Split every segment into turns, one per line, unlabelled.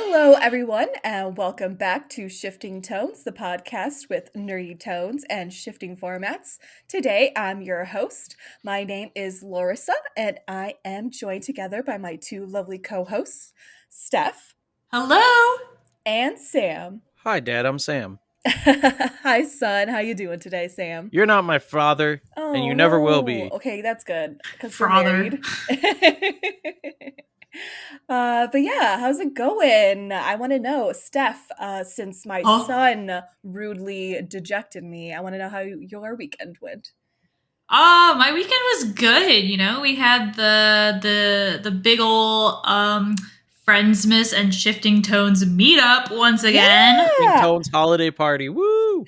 Hello, everyone, and welcome back to Shifting Tones, the podcast with nerdy tones and shifting formats. Today, I'm your host. My name is Lorissa, and I am joined together by my two lovely co-hosts, Steph
Hello.
and Sam.
Hi, Dad. I'm Sam.
Hi, son. How you doing today, Sam?
You're not my father, and
Oh
you never will
no.
be.
Okay, that's good because we're
Father.
married. But yeah, how's it going? I want to know, Steph. Since my
Oh.
son rudely dejected me, I want to know how your weekend went.
My weekend was good, We had the big ol' Friendsmas and Shifting Tones meetup once again.
Yeah.
Tones holiday party. Woo!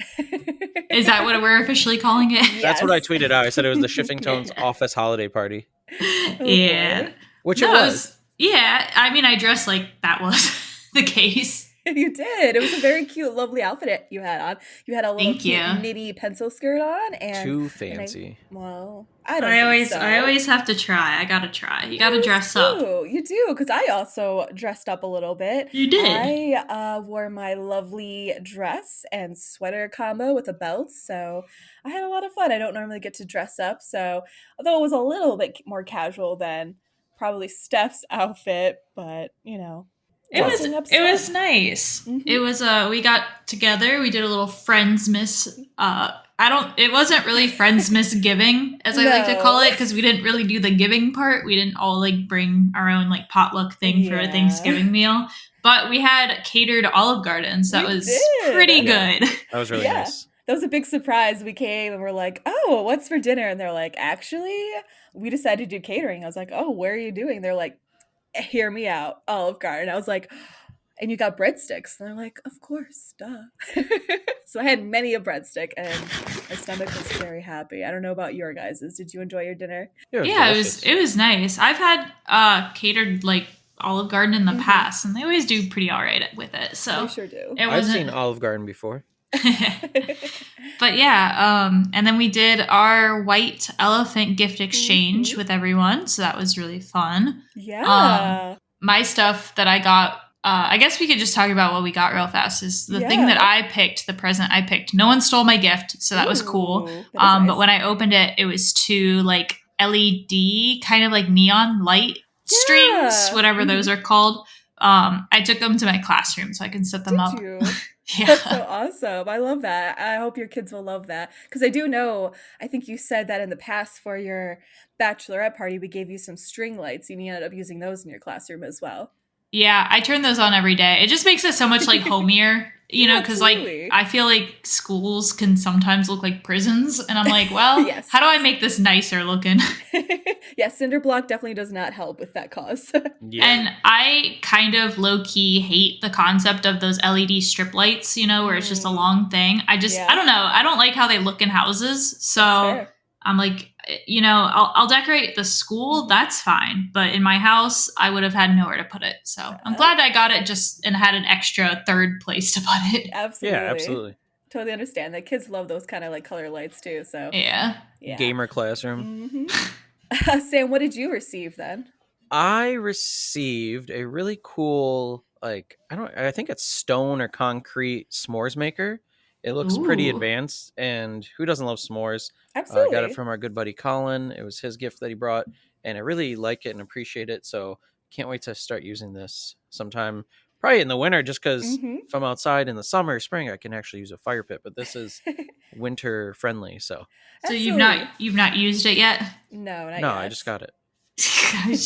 Is that what we're officially calling it?
That's what I
Yes.
tweeted out. I said it was the Shifting Tones office holiday party,
Oh
Yeah.
boy,
which
No,
it was.
I mean I dressed like that was the case.
you did. It was a very cute, lovely outfit you had on. You had a little
Thank
cute
you.
knitty pencil skirt on, and
Too
and
fancy.
I don't
I
think
always
so.
I always have to try. I gotta try. You gotta
Yes,
dress up.
You do, because I also dressed up a little bit.
You did.
I wore my lovely dress and sweater combo with a belt, so I had a lot of fun. I don't normally get to dress up, so although it was a little bit more casual than probably Steph's outfit, but
It was
dressing up's
it was
fun.
nice.
Mhm.
It was we got together, we did a little Friendsmas. It wasn't really Friendsmas giving, as I like to call
No.
it, because we didn't really do the giving part. We didn't all like bring our own like potluck thing for a
Yeah.
Thanksgiving meal. But we had catered Olive Gardens. That
We
was
did.
pretty
Yeah.
good.
That was really
Yeah.
nice.
That was a big surprise. We came and we're like, "Oh, what's for dinner?" And they're like, "Actually, we decided to do catering." I was like, "Oh, where are you doing?" They're like, "Hear me out, Olive Garden." I was like, "And you got breadsticks?" And they're like, "Of course, duh." So I had many a breadstick, and my stomach was very happy. I don't know about your guys's. Did you enjoy your dinner?
It was
Yeah,
delicious.
it was nice. I've had catered like Olive Garden in the
Mhm.
past, and they always do pretty all right with it.
They
So
sure do.
it
I've seen
wasn't.
Olive Garden before.
But yeah, and then we did our white elephant gift exchange
Mhm.
with everyone, so that was really fun.
Yeah.
My stuff that I got, I guess we could just talk about what we got real fast. Is the thing that
Yeah.
I picked, the present I picked. No one stole my gift, so that was cool.
Ooh, that is
But
nice.
when I opened it, it was two like LED kind of like neon light strings,
Yeah.
whatever those are called. I took them to my classroom so I can set them
Did
up.
you?
Yeah.
That's so awesome. I love that. I hope your kids will love that. Because I do know, I think you said that in the past for your bachelorette party, we gave you some string lights and you ended up using those in your classroom as well.
Yeah, I turn those on every day. It just makes it so much like homier,
Yeah,
because like
absolutely.
I feel like schools can sometimes look like prisons, and I'm like, well,
Yes.
how do I make this nicer looking?
Yeah, cinder block definitely does not help with that cause.
Yeah.
And I kind of low key hate the concept of those LED strip lights, where it's just a long thing. I
Yeah.
don't know. I don't like how they look in houses. So
Fair.
I'm like, I'll decorate the school. That's fine. But in my house, I would have had nowhere to put it. So I'm glad I got it just and had an extra third place to put it.
Absolutely.
Yeah, absolutely.
Totally understand that kids love those kind of like color lights too. So
Yeah.
Gamer classroom.
Sam, what did you receive then?
I received a really cool, I think it's stone or concrete s'mores maker. It looks pretty
Ooh.
advanced, and who doesn't love s'mores? I
Absolutely.
got it from our good buddy Colin. It was his gift that he brought, and I really like it and appreciate it. So can't wait to start using this sometime, probably in the winter, just because if I'm outside in the summer or spring, I can actually use a fire pit. But this is winter friendly, so
you've not used it yet?
No, not
no,
yet.
I just got it.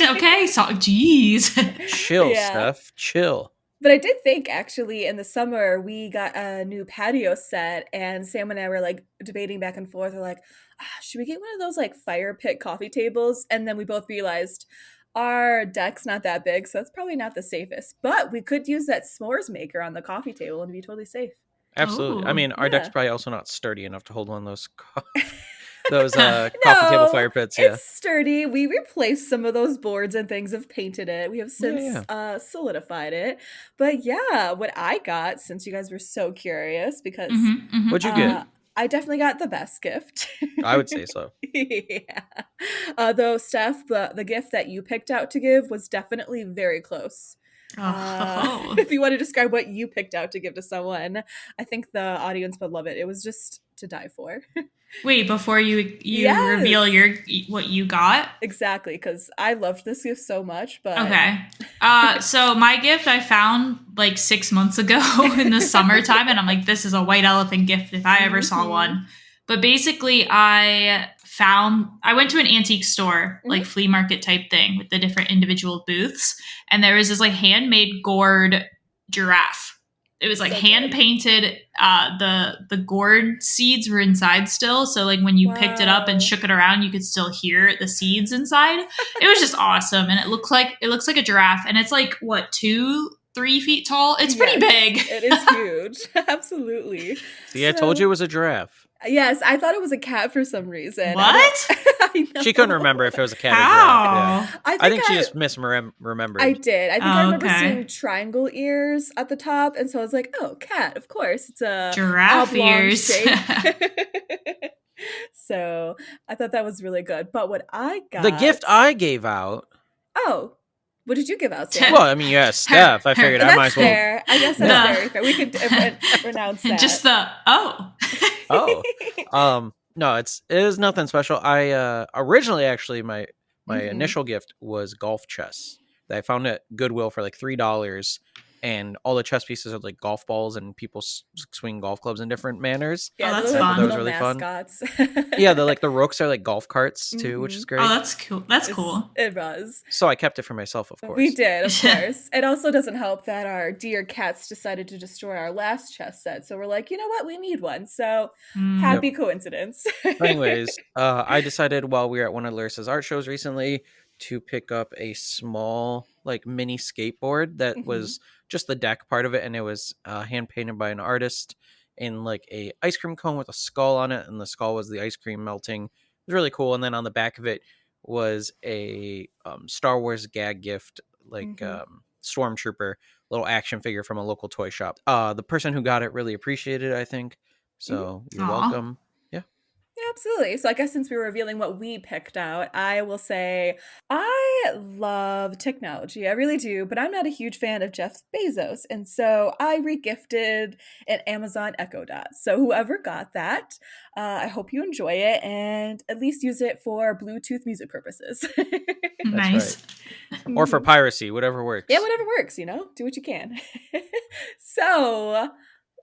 Okay, so jeez.
Chill,
Yeah.
Steph. Chill.
But I did think actually in the summer we got a new patio set, and Sam and I were like debating back and forth. We're like, should we get one of those like fire pit coffee tables? And then we both realized our deck's not that big, so that's probably not the safest. But we could use that s'mores maker on the coffee table and be totally safe.
Absolutely. I
Ooh.
mean, our deck's
Yeah.
probably also not sturdy enough to hold one of those coffee table fire pits. Yeah.
It's sturdy. We replaced some of those boards and things, have painted it. We have since
Yeah.
solidified it. But yeah, what I got, since you guys were so curious, because
What'd you get?
I definitely got the best gift.
I would say so.
Yeah. Though, Steph, the gift that you picked out to give was definitely very close.
Oh.
if you want to describe what you picked out to give to someone, I think the audience would love it. It was just to die for.
Wait, before you
Yes.
reveal what you got?
Exactly, because I loved this gift so much. But
Okay. So my gift I found like 6 months ago in the summertime, and I'm like, this is a white elephant gift if I ever saw one. But basically, I went to an antique store, like flea market type thing with the different individual booths, and there was this like handmade gourd giraffe. It was like hand painted. The gourd seeds were inside still, so like when you picked it up and shook it around, you could still hear the seeds inside. It was just awesome, and it looks like a giraffe, and it's like what 2-3 feet tall. It's pretty big.
It is huge. Absolutely.
See, I told you it was a giraffe.
Yes, I thought it was a cat for some reason.
What?
I know.
She couldn't remember if it was a cat or
How?
giraffe. Yeah. I think she just misremembered.
I did. I think I remember
okay.
seeing triangle ears at the top, and so I was like, "Oh, cat! Of course, it's a
Giraffe
oblong
ears."
shape." So I thought that was really good. But what I got,
The gift I gave out.
Oh, what did you give out, Sam?
Well, I mean, you asked Steph. I figured I might as well.
Fair. I guess that's very fair. We could renounce that.
Just the
No, it is nothing special. I originally actually my initial gift was golf chess that I found at Goodwill for like $3, and all the chess pieces are like golf balls, and people swing golf clubs in different manners.
Yeah,
that's fun.
That was really
mascots.
fun. Yeah, the rooks are like golf carts too, which is great.
Oh, that's cool. That's cool.
It was.
So I kept it for myself, of course.
We did, of course. It also doesn't help that our dear cats decided to destroy our last chess set. So we're like, you know what? We need one. So happy coincidence.
Anyways, I decided while we were at one of Larissa's art shows recently to pick up a small like mini skateboard that was just the deck part of it, and it was hand painted by an artist in like a ice cream cone with a skull on it, and the skull was the ice cream melting. It was really cool. And then on the back of it was a Star Wars gag gift, like Stormtrooper little action figure from a local toy shop. The person who got it really appreciated it, I think. So you're welcome.
Yeah, absolutely. So I guess since we were revealing what we picked out, I will say I love technology. I really do, but I'm not a huge fan of Jeff Bezos. And so I regifted an Amazon Echo Dot. So whoever got that, I hope you enjoy it and at least use it for Bluetooth music purposes.
Nice.
Right. Or for piracy, whatever works.
Yeah, whatever works, do what you can. So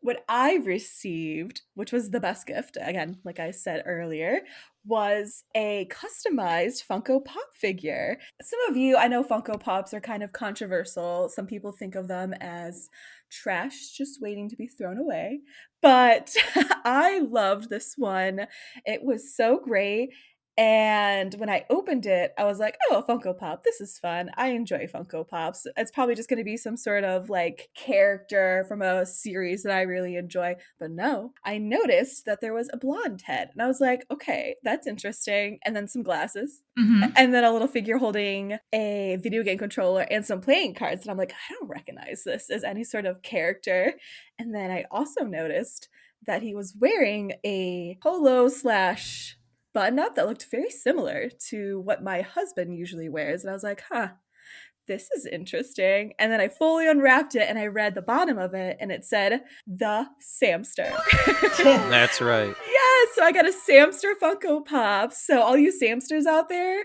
what I received, which was the best gift, again, like I said earlier, was a customized Funko Pop figure. Some of you, I know Funko Pops are kind of controversial. Some people think of them as trash just waiting to be thrown away. But I loved this one. It was so great. And when I opened it, I was like, oh, a Funko Pop. This is fun. I enjoy Funko Pops. It's probably just going to be some sort of like character from a series that I really enjoy. But no, I noticed that there was a blonde head. And I was like, okay, that's interesting. And then some glasses. And then a little figure holding a video game controller and some playing cards. And I'm like, I don't recognize this as any sort of character. And then I also noticed that he was wearing a polo / button up that looked very similar to what my husband usually wears. And I was like, this is interesting. And then I fully unwrapped it and I read the bottom of it and it said, the Sammster.
That's right.
Yes, so I got a Sammster Funko Pop. So all you Sammsters out there,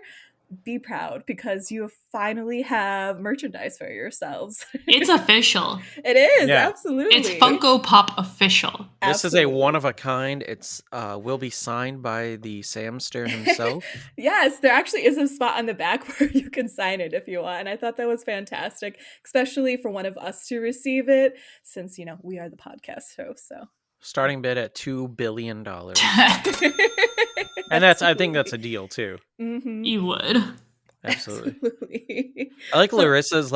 be proud because you finally have merchandise for yourselves.
It's official.
It is, absolutely.
It's Funko Pop official.
This is a one of a kind. It's will be signed by the Sammster himself.
Yes, there actually is a spot on the back where you can sign it if you want. And I thought that was fantastic, especially for one of us to receive it since, we are the podcast host. So
starting bid at $2 billion. And I think that's a deal too.
You would.
Absolutely.
I like Larissa's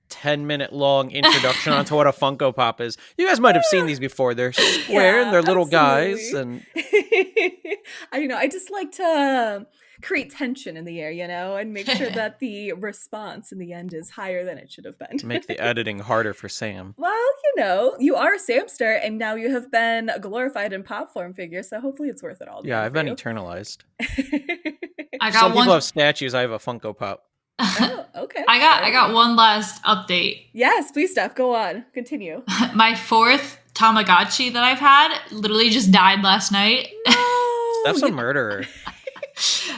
10-minute long introduction onto what a Funko Pop is. You guys might have seen these before. They're square and they're little guys. And
I just like to create tension in the air, and make sure that the response in the end is higher than it should have been.
To make the editing harder for Sam.
Well, you are a Sammster, and now you have been glorified in pop form figure, so hopefully it's worth it all.
Yeah, I've been eternalized.
I got
Some
one.
people have statues. I have a Funko Pop.
Oh, okay.
I got one last update.
Yes, please, Steph, go on. Continue.
My 4th Tamagotchi that I've had literally just died last night.
No.
Steph's a murderer.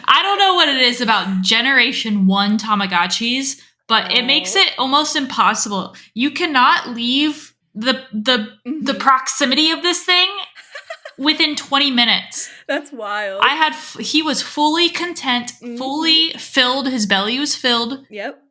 I don't know what it is about Generation 1 Tamagotchis, but it makes it almost impossible. You cannot leave the proximity of this thing within 20 minutes.
That's wild.
He was fully content, fully filled. His belly was filled.
Yep.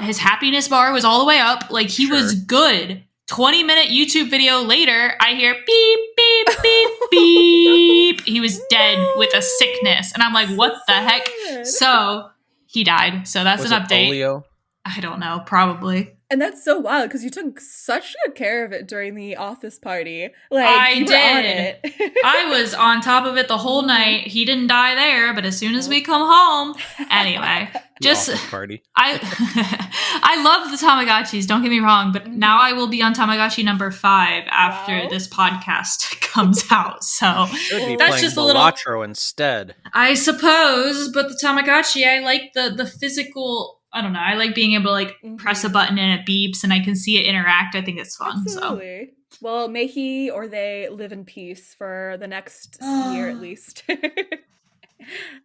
His happiness bar was all the way up. Like, he was good. 20-minute YouTube video later, I hear beep, beep, beep, beep. He was dead with a sickness. And I'm like, what the heck? So he died. So that's an update.
Polio?
I don't know. Probably.
And that's so wild because you took such good care of it during the office party. Like,
I
you were on it.
I was on top of it the whole night. He didn't die there, but as soon as we come home, anyway, just
party.
I love the Tamagotchis. Don't get me wrong, but now I will be on Tamagotchi number 5 after this podcast comes out. So
Should be
that's
playing
just a little
Balatro instead.
I suppose, but the Tamagotchi, I like the physical. I don't know. I like being able to like press a button and it beeps and I can see it interact. I think it's fun.
Absolutely. So, well, may he or they live in peace for the next year at least.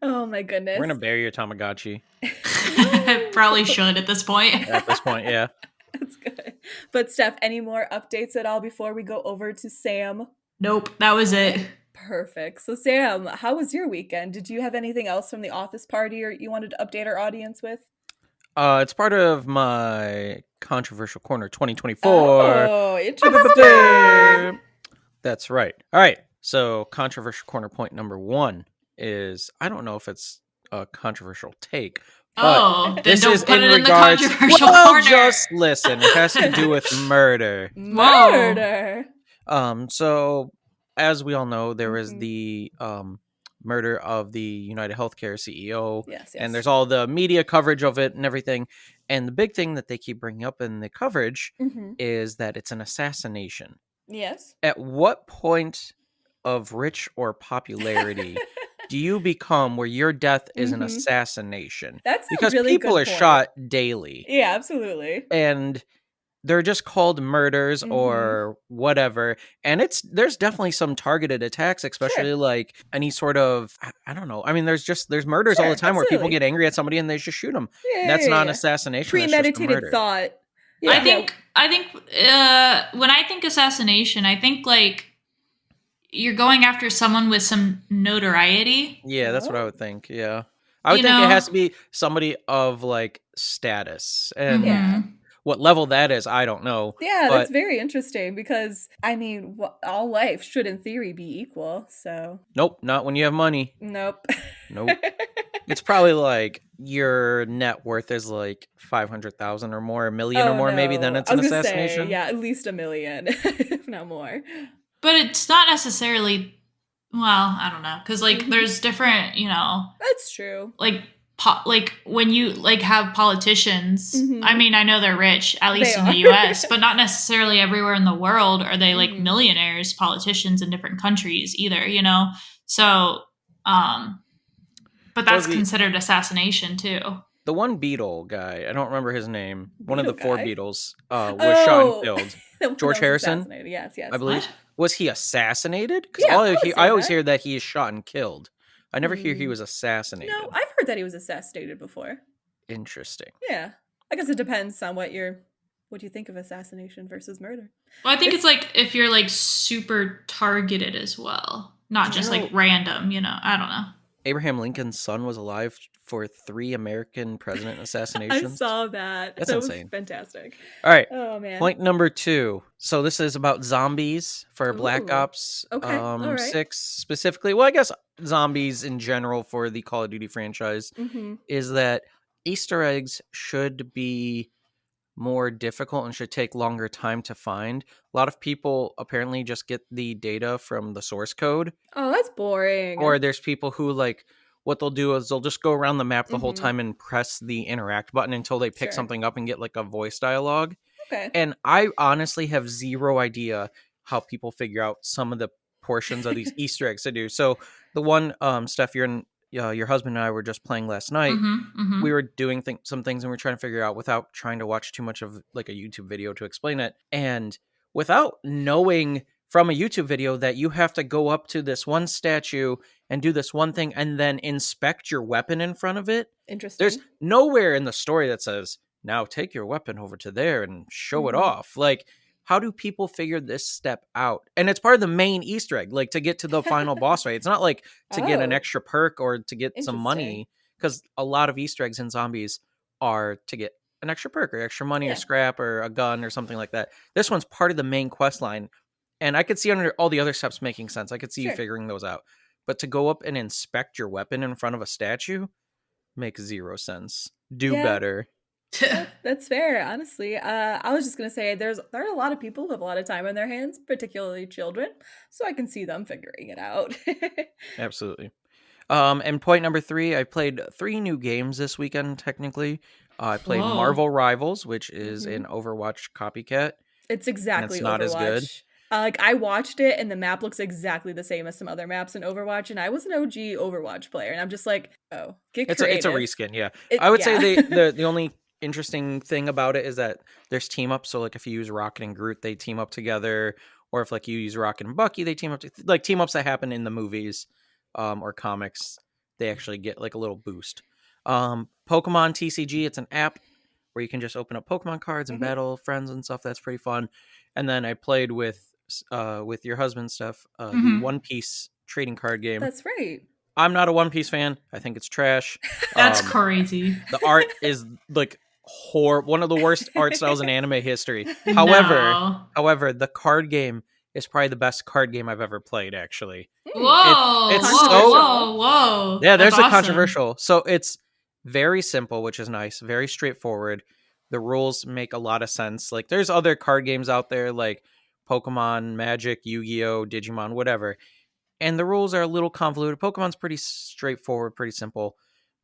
Oh my goodness.
We're gonna bury your Tamagotchi.
Probably should at this point.
At this point, yeah.
That's good. But Steph, any more updates at all before we go over to Sam?
Nope, that was it.
Perfect. So Sam, how was your weekend? Did you have anything else from the office party or you wanted to update our audience with?
It's part of my Controversial Corner 2024.
Oh, interesting.
That's right. All right. So, Controversial Corner point number 1 is, I don't know if it's a controversial take, but
then don't put it in the controversial corner.
Just listen. It has to do with murder.
Murder.
So, as we all know, there was the murder of the United Healthcare CEO.
Yes.
And there's all the media coverage of it and everything. And the big thing that they keep bringing up in the coverage is that it's an assassination.
Yes.
At what point of rich or popularity do you become where your death is an assassination?
That's
because
really
people
good
are
point.
shot daily.
Yeah, absolutely.
And they're just called murders or whatever. And there's definitely some targeted attacks, especially like any sort of, I don't know. I mean, there's murders all the time where people get angry at somebody and they just shoot them. That's not an assassination.
Premeditated thought.
Yeah. I think when I think assassination, I think like you're going after someone with some notoriety.
Yeah, that's what I would think. Yeah. I would think it has to be somebody of like status. And what level that is, I don't know.
Yeah, that's very interesting because, I mean, all life should in theory be equal, so.
Nope, not when you have money.
Nope.
It's probably like your net worth is like 500,000 or more, $1 million or more, maybe, then it's an assassination.
Say, yeah, at least $1 million, if not more.
But it's not necessarily, well, I don't know, because like there's different,
That's true.
Like when you like have politicians, I mean, I know they're rich, at least in the US, but not necessarily everywhere in the world are they like millionaires, politicians in different countries either, So, but that's considered assassination too.
The one Beatle guy, I don't remember his name. One of the 4 Beatles was shot and killed. George Harrison?
Yes.
I believe. Was he assassinated? Because I always hear that he is shot and killed. I never hear he was assassinated.
No, I've heard that he was assassinated before.
Interesting.
Yeah. I guess it depends on what you think of assassination versus murder.
Well, I think it's like if you're like super targeted as well, not just like random, I don't know.
Abraham Lincoln's son was alive for 3 American president assassinations.
I saw that.
That's insane.
Was fantastic.
All right.
Oh, man.
Point number 2. So this is about zombies for Black Ops 6 specifically. Well, I guess zombies in general for the Call of Duty franchise is that Easter eggs should be more difficult and should take longer time to find. A lot of people apparently just get the data from the source code.
Oh, that's boring.
Or there's people who like what they'll do is they'll just go around the map the whole time and press the interact button until they pick something up and get like a voice dialogue.
Okay.
And I honestly have zero idea how people figure out some of the portions of these Easter eggs to do. So the one, Steph, you're in your husband and I were just playing last night, we were doing some things and we were trying to figure out without trying to watch too much of like a YouTube video to explain it. And without knowing from a YouTube video that you have to go up to this one statue and do this one thing and then inspect your weapon in front of it.
Interesting.
There's nowhere in the story that says, now take your weapon over to there and show it off. Like, how do people figure this step out? And it's part of the main Easter egg, like to get to the final boss fight. It's not like to get an extra perk or to get some money, because a lot of Easter eggs in zombies are to get an extra perk or extra money or scrap or a gun or something like that. This one's part of the main quest line. And I could see under all the other steps making sense. I could see you figuring those out. But to go up and inspect your weapon in front of a statue makes zero sense. Do better.
That's fair, honestly. I was just gonna say there are a lot of people who have a lot of time on their hands, particularly children, so I can see them figuring it out.
Absolutely. And point number 3, I played 3 new games this weekend. Technically, I played Marvel Rivals, which is an Overwatch copycat.
It's exactly
it's not
Overwatch.
as good.
Like, I watched it, and the map looks exactly the same as some other maps in Overwatch, and I was an OG Overwatch player, and I'm just like, oh, get creative.
It's a reskin, yeah. I would say the only interesting thing about it is that there's team up. So like if you use Rocket and Groot, they team up together, or if like you use Rocket and Bucky, they team up. Like team ups that happen in the movies or comics, they actually get like a little boost. Pokemon TCG, it's an app where you can just open up Pokemon cards and battle friends and stuff. That's pretty fun. And then I played with your husband, Steph, the One Piece trading card game.
That's right.
I'm not a One Piece fan. I think it's trash.
That's crazy.
The art is like one of the worst art styles in anime history. However, the card game is probably the best card game I've ever played, actually.
Whoa. Whoa.
Yeah, there's a controversial. So it's very simple, which is nice. Very straightforward. The rules make a lot of sense. Like there's other card games out there like Pokemon, Magic, Yu-Gi-Oh, Digimon, whatever. And the rules are a little convoluted. Pokemon's pretty straightforward, pretty simple.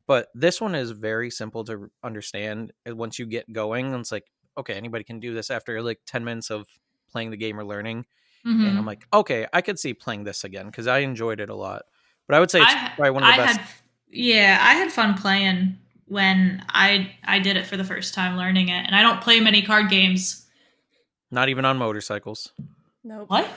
But this one is very simple to understand. Once you get going, it's like, okay, anybody can do this after like 10 minutes of playing the game or learning. And I'm like, okay, I could see playing this again because I enjoyed it a lot. But I would say it's probably one of the best.
I had fun playing when I did it for the first time, learning it. And I don't play many card games.
Not even on motorcycles.
Nope.
What?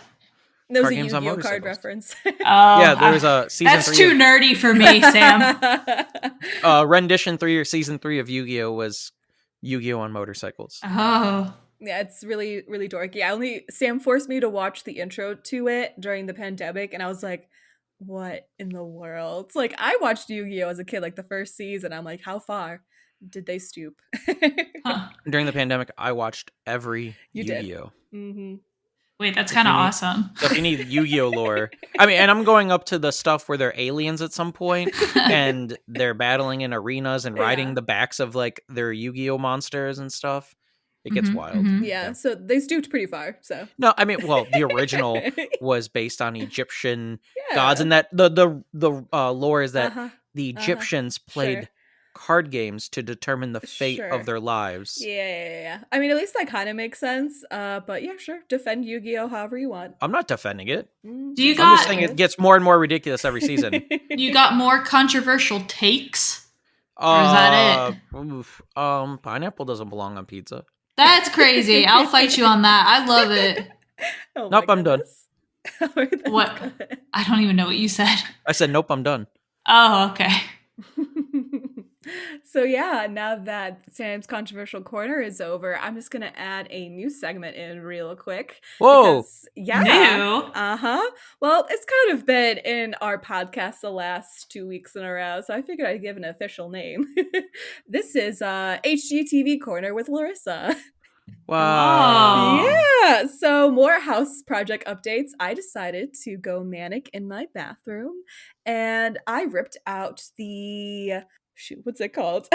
That was a Yu-Gi-Oh card reference.
Yeah, there was a season 3.
That's too nerdy for me, Sam.
Rendition 3 or season 3 of Yu-Gi-Oh was Yu-Gi-Oh on motorcycles.
Oh.
Yeah, it's really, really dorky. Sam forced me to watch the intro to it during the pandemic, and I was like, what in the world? It's like, I watched Yu-Gi-Oh as a kid, like the first season. I'm like, how far did they stoop?
During the pandemic, I watched every Yu-Gi-Oh.
Wait, that's kind of awesome.
So if you need Yu-Gi-Oh lore, I mean, and I'm going up to the stuff where they're aliens at some point, and they're battling in arenas and riding the backs of like their Yu-Gi-Oh monsters and stuff. It gets wild.
Yeah, so they stooped pretty far. So
no, I mean, well, the original was based on Egyptian gods, and that the lore is that the Egyptians played card games to determine the fate of their lives.
Yeah. I mean, at least that kind of makes sense. But yeah, sure. Defend Yu-Gi-Oh however you want.
I'm not defending it.
I'm
just saying it gets more and more ridiculous every season.
You got more controversial takes? Or is that
it? Pineapple doesn't belong on pizza.
That's crazy. I'll fight you on that. I love it.
Nope, I'm done.
What? Good. I don't even know what you said.
I said, nope, I'm done.
Oh, okay.
So yeah, now that Sam's controversial corner is over, I'm just gonna add a new segment in real quick.
Whoa!
New?
Well, it's kind of been in our podcast the last 2 weeks in a row, so I figured I'd give an official name. This is HGTV Corner with Lorissa.
Wow.
Yeah. So more house project updates. I decided to go manic in my bathroom, and I ripped out what's it called?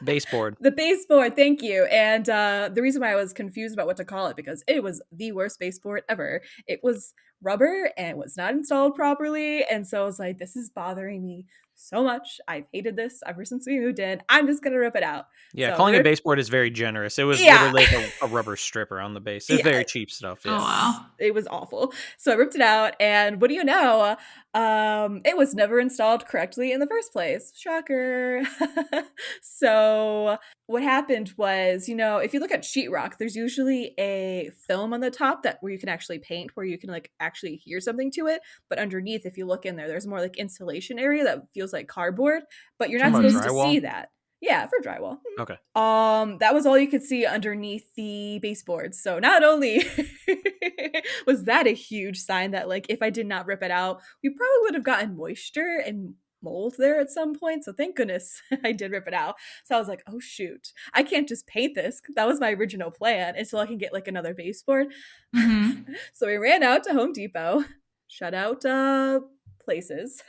Baseboard.
The baseboard, thank you. And the reason why I was confused about what to call it, because it was the worst baseboard ever. It was rubber and was not installed properly. And so I was like, this is bothering me so much. I've hated this ever since we moved in. I'm just going to rip it out.
Yeah,
So
calling it baseboard is very generous. It was
yeah.
literally like a rubber strip around the base. It's
Yeah.
very cheap stuff.
Oh, wow.
It was awful. So I ripped it out, and what do you know? It was never installed correctly in the first place. Shocker. So what happened was, you know, if you look at sheetrock, there's usually a film on the top that where you can actually paint, where you can like actually hear something to it. But underneath, if you look in there, there's more like insulation area that feels like cardboard. But you're not
Talking about
supposed to
drywall?
see that. Yeah, for drywall.
Okay.
That was all you could see underneath the baseboards. So not only was that a huge sign that like if I did not rip it out, we probably would have gotten moisture and mold there at some point. So thank goodness I did rip it out. So I was like, oh shoot, I can't just paint this. That was my original plan until I can get like another baseboard.
Mm-hmm.
So we ran out to Home Depot, shut out places.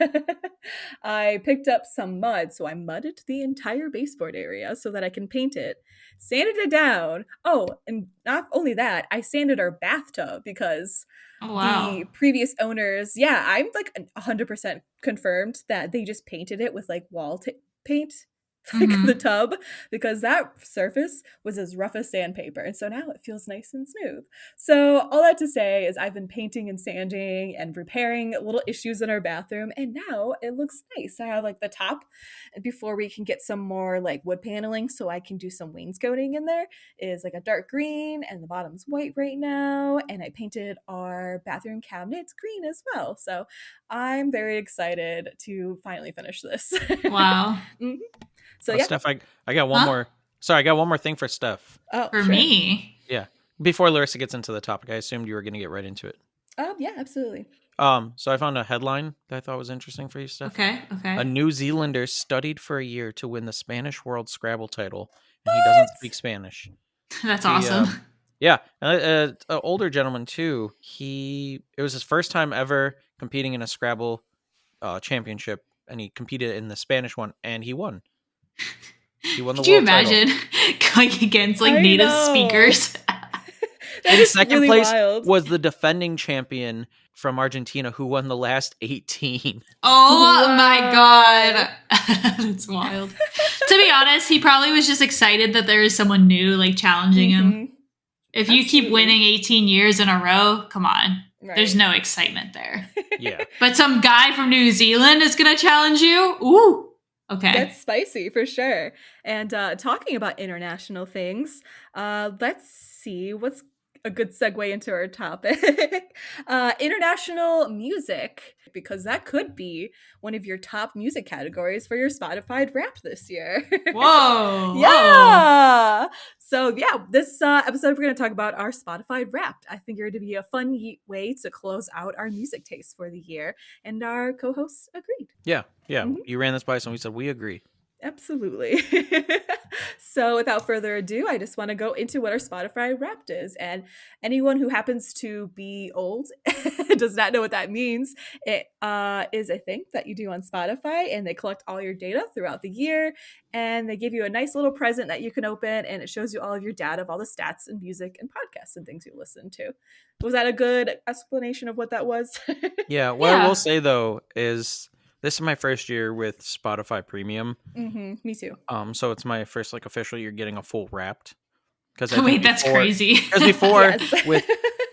I picked up some mud, so I mudded the entire baseboard area so that I can paint it, sanded it down. Oh, and not only that, I sanded our bathtub because
Oh, wow.
the previous owners, yeah, I'm like 100% confirmed that they just painted it with like paint. Like
Mhm.
the tub, because that surface was as rough as sandpaper, and so now it feels nice and smooth. So all that to say is I've been painting and sanding and repairing little issues in our bathroom, and now it looks nice. I have like the top, and before we can get some more like wood paneling so I can do some wainscoting in there, is like a dark green, and the bottom's white right now, and I painted our bathroom cabinets green as well. So I'm very excited to finally finish this.
Wow.
Mhm. So
Oh,
yeah.
Steph, I got one
Huh?
more. Sorry, I got one more thing for Steph.
Oh,
For
sure.
me.
Yeah. Before Larissa gets into the topic, I assumed you were going to get right into it.
Yeah, absolutely.
So I found a headline that I thought was interesting for you, Steph.
Okay.
A
Okay.
New Zealander studied for a year to win the Spanish World Scrabble title, and he doesn't speak Spanish.
That's
He,
awesome.
Yeah, an older gentleman too. It was his first time ever competing in a Scrabble championship, and he competed in the Spanish one, and he won. He won the
Could you
world title.
imagine going against like
I
native
know.
speakers?
That
In
is
second
really
place
wild.
was the defending champion from Argentina, who won the last 18.
Oh my
Wow.
god. That's wild. To be honest, he probably was just excited that there is someone new like challenging him.
Mhm.
If you keep
Absolutely.
winning 18 years in a row, come on.
Right.
There's no excitement there.
Yeah.
But some guy from New Zealand is going to challenge you? Ooh. Okay.
That's spicy for sure. And talking about international things, let's see what's a good segue into our topic. International music, because that could be one of your top music categories for your Spotify Wrapped this year.
Whoa. Whoa.
Yeah. So yeah, this episode we're going to talk about our Spotify Wrapped. I figured it'd be a fun way to close out our music taste for the year, and our co-hosts agreed.
Yeah.
Mhm.
You ran this by us, and we said we agree.
Absolutely. So without further ado, I just want to go into what our Spotify Wrapped is. And anyone who happens to be old does not know what that means. It is a thing that you do on Spotify, and they collect all your data throughout the year, and they give you a nice little present that you can open, and it shows you all of your data of all the stats and music and podcasts and things you listen to. Was that a good explanation of what that was?
Yeah. What I
Yeah.
will say though is this is my first year with Spotify Premium.
Me too.
So it's my first like official year getting a full Wrapped. Because
Wait, that's crazy.
Because before
Yes.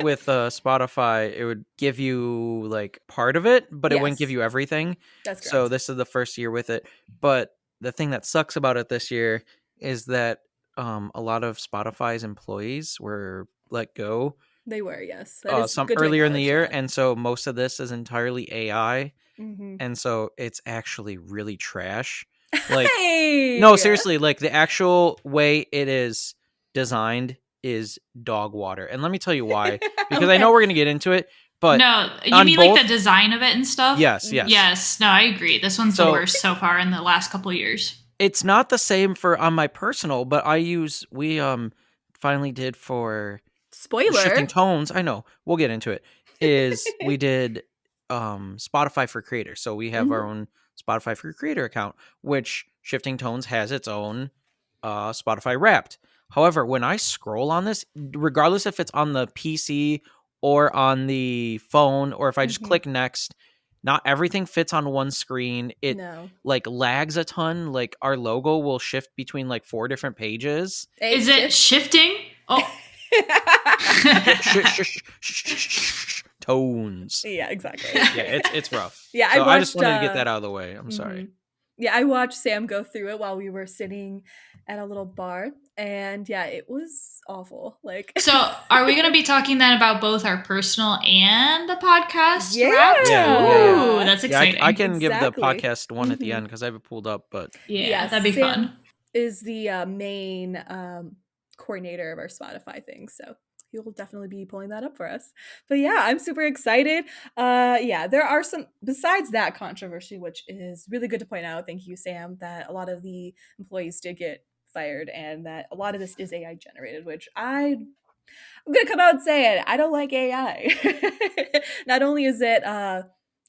with Spotify, it would give you like part of it, but it wouldn't give
Yes.
you everything.
That's correct.
So this is the first year with it. But the thing that sucks about it this year is that a lot of Spotify's employees were let go
They were, yes. That is
some
good to
earlier in the
acknowledge
year,
that.
and so most of this is entirely AI,
Mhm.
and so it's actually really trash. Like,
Hey!
no, seriously, like the actual way it is designed is dog water, and let me tell you why. Because I
Okay.
know we're gonna get into it, but
No, you
on
mean
both-
like the design of it and stuff?
yes,
Yes. No, I agree. This one's the
So-
worst so far in the last couple of years.
it's not the same for on my personal, but we finally did for
Spoiler.
Shifting Tones. I know we'll get into it. Is we did Spotify for Creators, so we have our own Spotify for Creator account, which Shifting Tones has its own Spotify Wrapped. However, when I scroll on this, regardless if it's on the PC or on the phone, or if I just click next, not everything fits on one screen. It like lags a ton. Like our logo will shift between like 4 different pages.
Is it shifting? Oh.
Tones.
Yeah, exactly.
Yeah, it's rough.
Yeah,
so I just wanted to get that out of the way. I'm sorry.
Yeah, I watched Sam go through it while we were sitting at a little bar, and yeah, it was awful. Like,
so are we going to be talking then about both our personal and the podcast?
Yeah.
Ooh, that's exciting.
I can give the podcast one at the end because I have it pulled up. But
yeah, that'd be
Sam
fun.
Is the main coordinator of our Spotify thing, so he will definitely be pulling that up for us. But yeah, I'm super excited. Yeah, there are some, besides that controversy, which is really good to point out, thank you, Sam, that a lot of the employees did get fired and that a lot of this is AI generated, which I'm gonna come out and say it. I don't like AI. Not only is it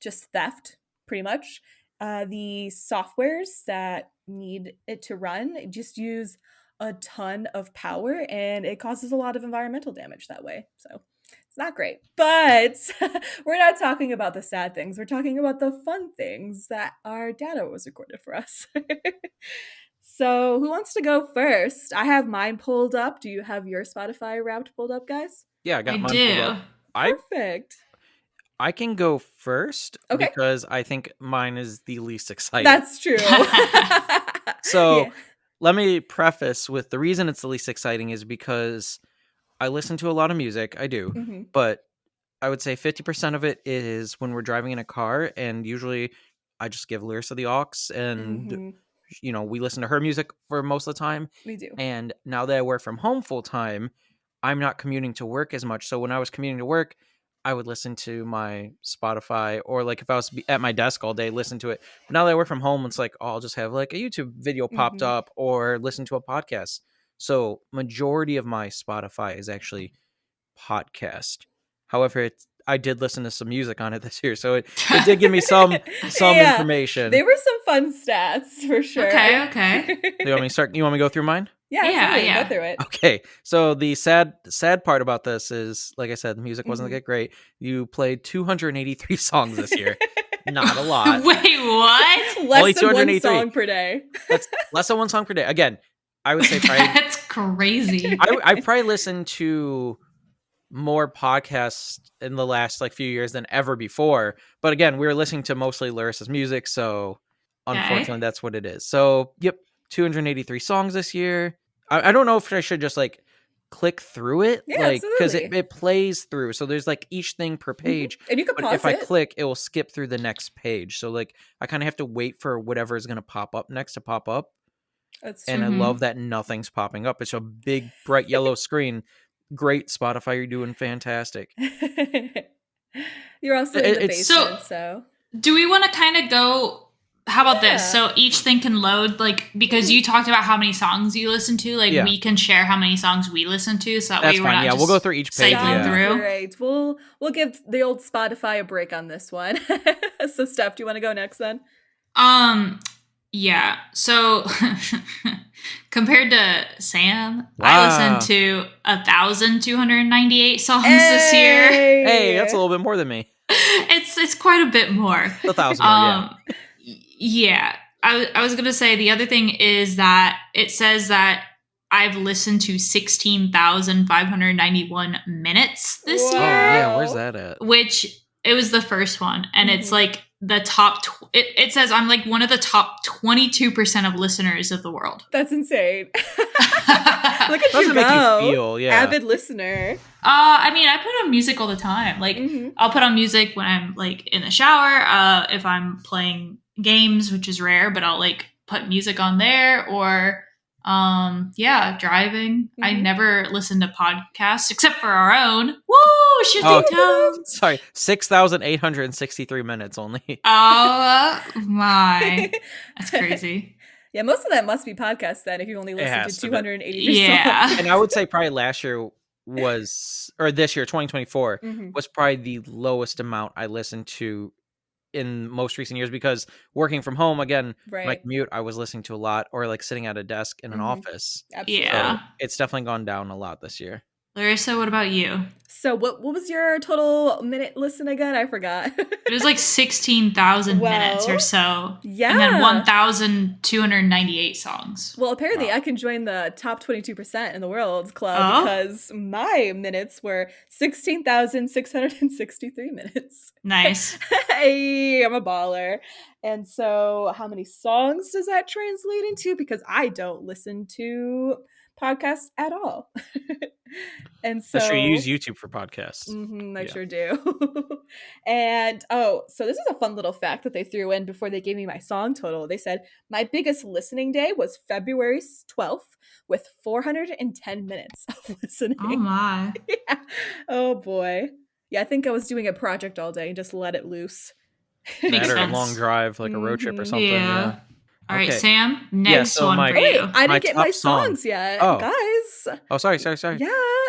just theft, pretty much, the softwares that need it to run just use a ton of power and it causes a lot of environmental damage that way. So it's not great. But we're not talking about the sad things. We're talking about the fun things that our data was recorded for us. So who wants to go first? I have mine pulled up. Do you have your Spotify Wrapped pulled up, guys?
Yeah, I got mine pulled up.
Perfect.
I can go first because I think mine is the least exciting.
That's true.
So let me preface with the reason it's the least exciting is because I listen to a lot of music. I do. But I would say 50% of it is when we're driving in a car, and usually I just give Lorissa the aux and we listen to her music for most of the time.
We do.
And now that I work from home full time, I'm not commuting to work as much. So when I was commuting to work, I would listen to my Spotify, or like if I was at my desk all day, listen to it. But now that I work from home, it's like, I'll just have like a YouTube video popped up or listen to a podcast. So majority of my Spotify is actually podcast. However, I did listen to some music on it this year, so it did give me some information.
There were some fun stats for sure.
Okay.
You want me to start? You want me to go through mine?
Yeah. Go through it.
Okay. So the sad part about this is, like I said, the music wasn't that great. You played 283 songs this year. Not a lot.
Wait, what?
Less than one song per day.
That's less than one song per day. Again, I would say probably
that's crazy.
I probably listened to more podcasts in the last like few years than ever before. But again, we were listening to mostly Larissa's music, so unfortunately that's what it is. So yep, 283 songs this year. I don't know if I should just like click through it, like because it plays through. So there's like each thing per page,
and you can pause
if I click, it will skip through the next page. So like I kind of have to wait for whatever is going to pop up next to pop up. And I love that nothing's popping up. It's a big bright yellow screen. Great, Spotify, you're doing fantastic.
You're also in the basement, so
do we want to kind of go? How about this? So each thing can load, like, because you talked about how many songs you listen to, like we can share how many songs we listen to, so that way we're not just
we'll go through each page.
Cycling through.
Great. We'll give the old Spotify a break on this one. So Steph, do you want to go next then?
Yeah. So compared to Sam, I listened to 1,298 songs this year.
Hey, that's a little bit more than me.
It's quite a bit more.
1,000 more,
yeah. I was gonna say the other thing is that it says that I've listened to 16,591 minutes this year. Oh
yeah, where's that at?
Which it was the first one, and it's like the top. It says I'm like one of the top 22% of listeners of the world.
That's insane. Look at you go,
make you feel,
avid listener.
I mean, I put on music all the time. Like I'll put on music when I'm like in the shower. If I'm playing games, which is rare, but I'll like put music on there, or driving. I never listen to podcasts except for our own. Woo, shifting tones.
Sorry, 6,863 minutes only.
Oh my, that's crazy.
Yeah, most of that must be podcasts then. If you only listen to 283 songs.
And I would say probably last year this year, 2024, was probably the lowest amount I listened to in most recent years, because working from home again, my commute, I was listening to a lot, or like sitting at a desk in an office.
Absolutely.
Yeah,
so it's definitely gone down a lot this year.
Larissa, what about you?
So what was your total minute listen again? I forgot.
It was like 16,000 minutes or so.
Yeah.
And then 1,298 songs.
Well, apparently
Wow.
I can join the top 22% in the world club because my minutes were 16,663 minutes.
Nice.
Hey, I'm a baller. And so how many songs does that translate into? Because I don't listen to podcasts at all. And so
That's true. You use YouTube for podcasts.
I sure do. And so this is a fun little fact that they threw in before they gave me my song total. They said my biggest listening day was February 12th with 410 minutes of listening.
Oh my.
Yeah. Oh boy. Yeah, I think I was doing a project all day and just let it loose.
Makes
That or a
sense.
long drive, like a road trip or something. Yeah.
All right,
Okay.
Sam, next
so
one
my-
for
Wait,
you.
I
My
didn't get my
top song.
songs yet,
Oh.
guys.
Oh, sorry.
Yes.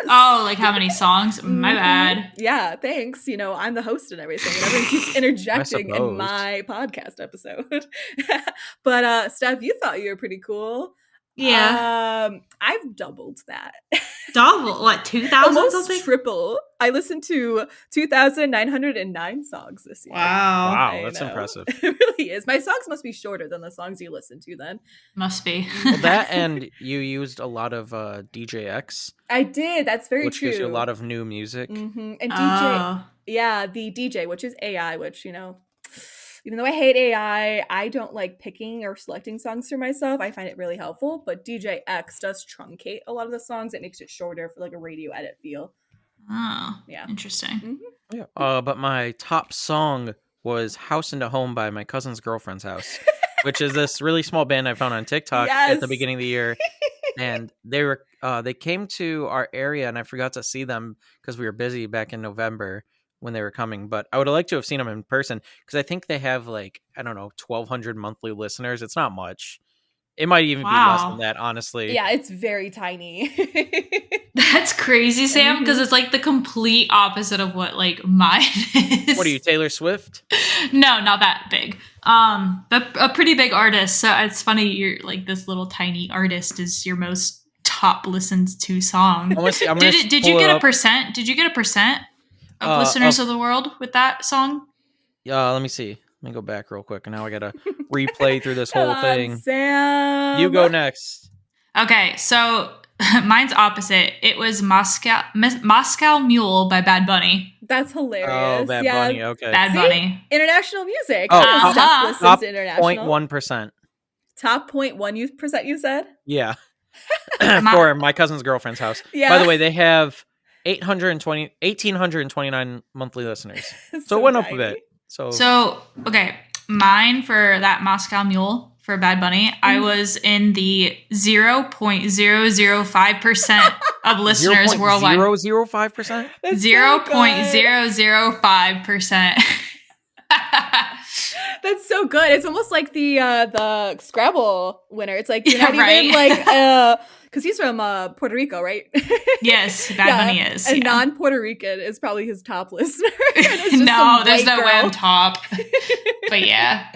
Oh, like how many songs? My bad.
Yeah, thanks. I'm the host and everything, and everyone keeps interjecting in
suppose.
my podcast episode. But Steph, you thought you were pretty cool.
Yeah.
I've doubled that.
Double. What, 2,000
Almost
something?
triple. I listened to 2,909 songs this year.
Wow.
I
That's
know.
impressive.
It really is. My songs must be shorter than the songs you listen to then.
Must be.
Well, that and you used a lot of DJX,
I did. That's very
which
true.
gives you a lot of new music.
And DJ,
Oh.
yeah, the DJ, which is AI, which, even though I hate AI, I don't like picking or selecting songs for myself. I find it really helpful, but DJ X does truncate a lot of the songs. It makes it shorter for like a radio edit feel.
Oh.
Yeah.
Interesting.
Yeah. But my top song was House into Home by my cousin's girlfriend's house, which is this really small band I found on TikTok at the beginning of the year. And they came to our area, and I forgot to see them because we were busy back in November when they were coming. But I would have liked to have seen them in person because I think they have 1,200 monthly listeners. It's not much. It might even be less than that, honestly.
Yeah, it's very tiny.
That's crazy, Sam, because it's like the complete opposite of what mine is.
What are you, Taylor Swift?
No, not that big. But a pretty big artist. So it's funny you're like this little tiny artist is your most top listened to song. Did you get a percent? Did you get a percent of listeners of the world with that song?
Let me see. Let me go back real quick. And now I gotta replay through this whole thing.
Sam.
You go next.
Okay, so mine's opposite. It was Moscow Mule by Bad Bunny.
That's hilarious.
Oh, Bad Bunny. Okay.
Bad Bunny.
International music.
Oh,
Top
top
international.
0.1%.
Top 0.1% you said?
Yeah. For my cousin's girlfriend's house.
Yeah.
By the way, they have 1,829 monthly listeners. So it went up a bit. So
okay, mine for that Moscow Mule for Bad Bunny, I was in the 0.005% of listeners worldwide.
0.005%?
0.005%.
That's so good. It's almost like the Scrabble winner. It's like you're not
right.
even because he's from Puerto Rico, right?
Yes, Bad Bunny is.
A non-Puerto Rican is probably his top listener.
No, there's no way I'm top. But yeah,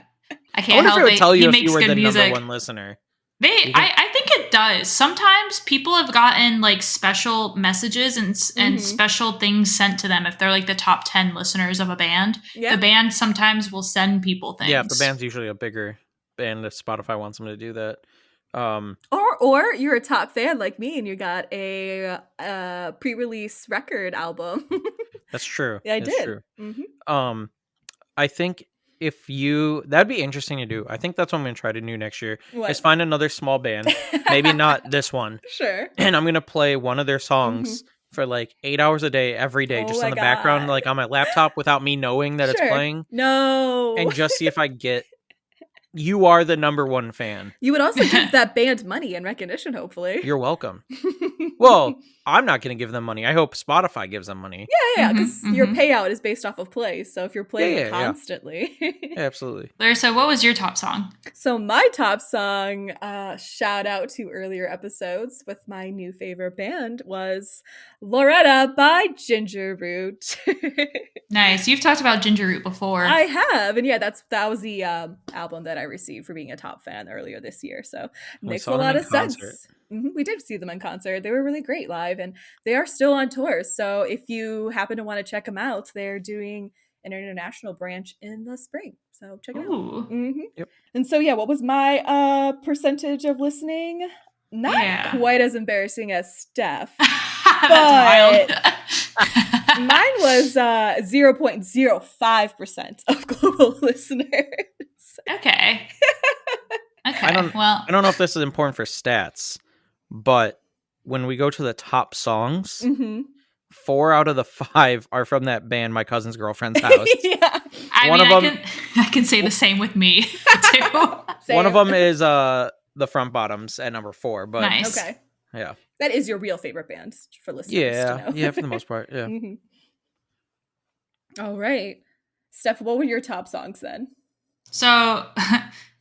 I can't help it.
Tell you
He
if
makes
you were
good
the
music.
number one listener.
I think it does. Sometimes people have gotten special messages and special things sent to them if they're the top 10 listeners of a band. Yeah. The band sometimes will send people things.
Yeah, if the band's usually a bigger band, if Spotify wants them to do that.
Or you're a top fan like me and you got a pre-release record album.
That's true.
Yeah, I did.
True. Mm-hmm. I think that'd be interesting to do. I think that's what I'm going to try to do next year.
What?
Is find another small band. Maybe not this one.
Sure.
And I'm going to play one of their songs for 8 hours a day, every day, just in the background, on my laptop without me knowing that it's playing.
No.
And just see if I get, you are the number one fan.
You would also give that band money and recognition, hopefully.
You're welcome. Well, I'm not going to give them money. I hope Spotify gives them money.
Yeah, because your payout is based off of plays. So if you're playing constantly.
Yeah, absolutely.
Larissa, what was your top song?
So my top song, shout out to earlier episodes with my new favorite band, was Loretta by Ginger Root.
Nice. You've talked about Ginger Root before.
I have. And yeah, that was the album that I received for being a top fan earlier this year. So it
We
makes
saw
a
them
lot
in
of
concert.
sense. We did see them in concert. They were really great live, and they are still on tour. So if you happen to want to check them out, they're doing an international branch in the spring. So check it out.
Ooh.
Yep.
And so yeah, what was my percentage of listening? Not
Yeah.
quite as embarrassing as Steph.
That's wild.
Mine was 0.05% of global listeners.
Okay. Okay.
I don't
well,
know if this is important for stats, but when we go to the top songs, 4 out of the 5 are from that band, My Cousin's Girlfriend's House.
Yeah.
I can say the same with me too.
One of them is the Front Bottoms at number 4, but
Nice.
Okay.
Yeah.
That is your real favorite band for listeners to know.
Yeah, for the most part, yeah.
All right. Steph, what were your top songs then?
So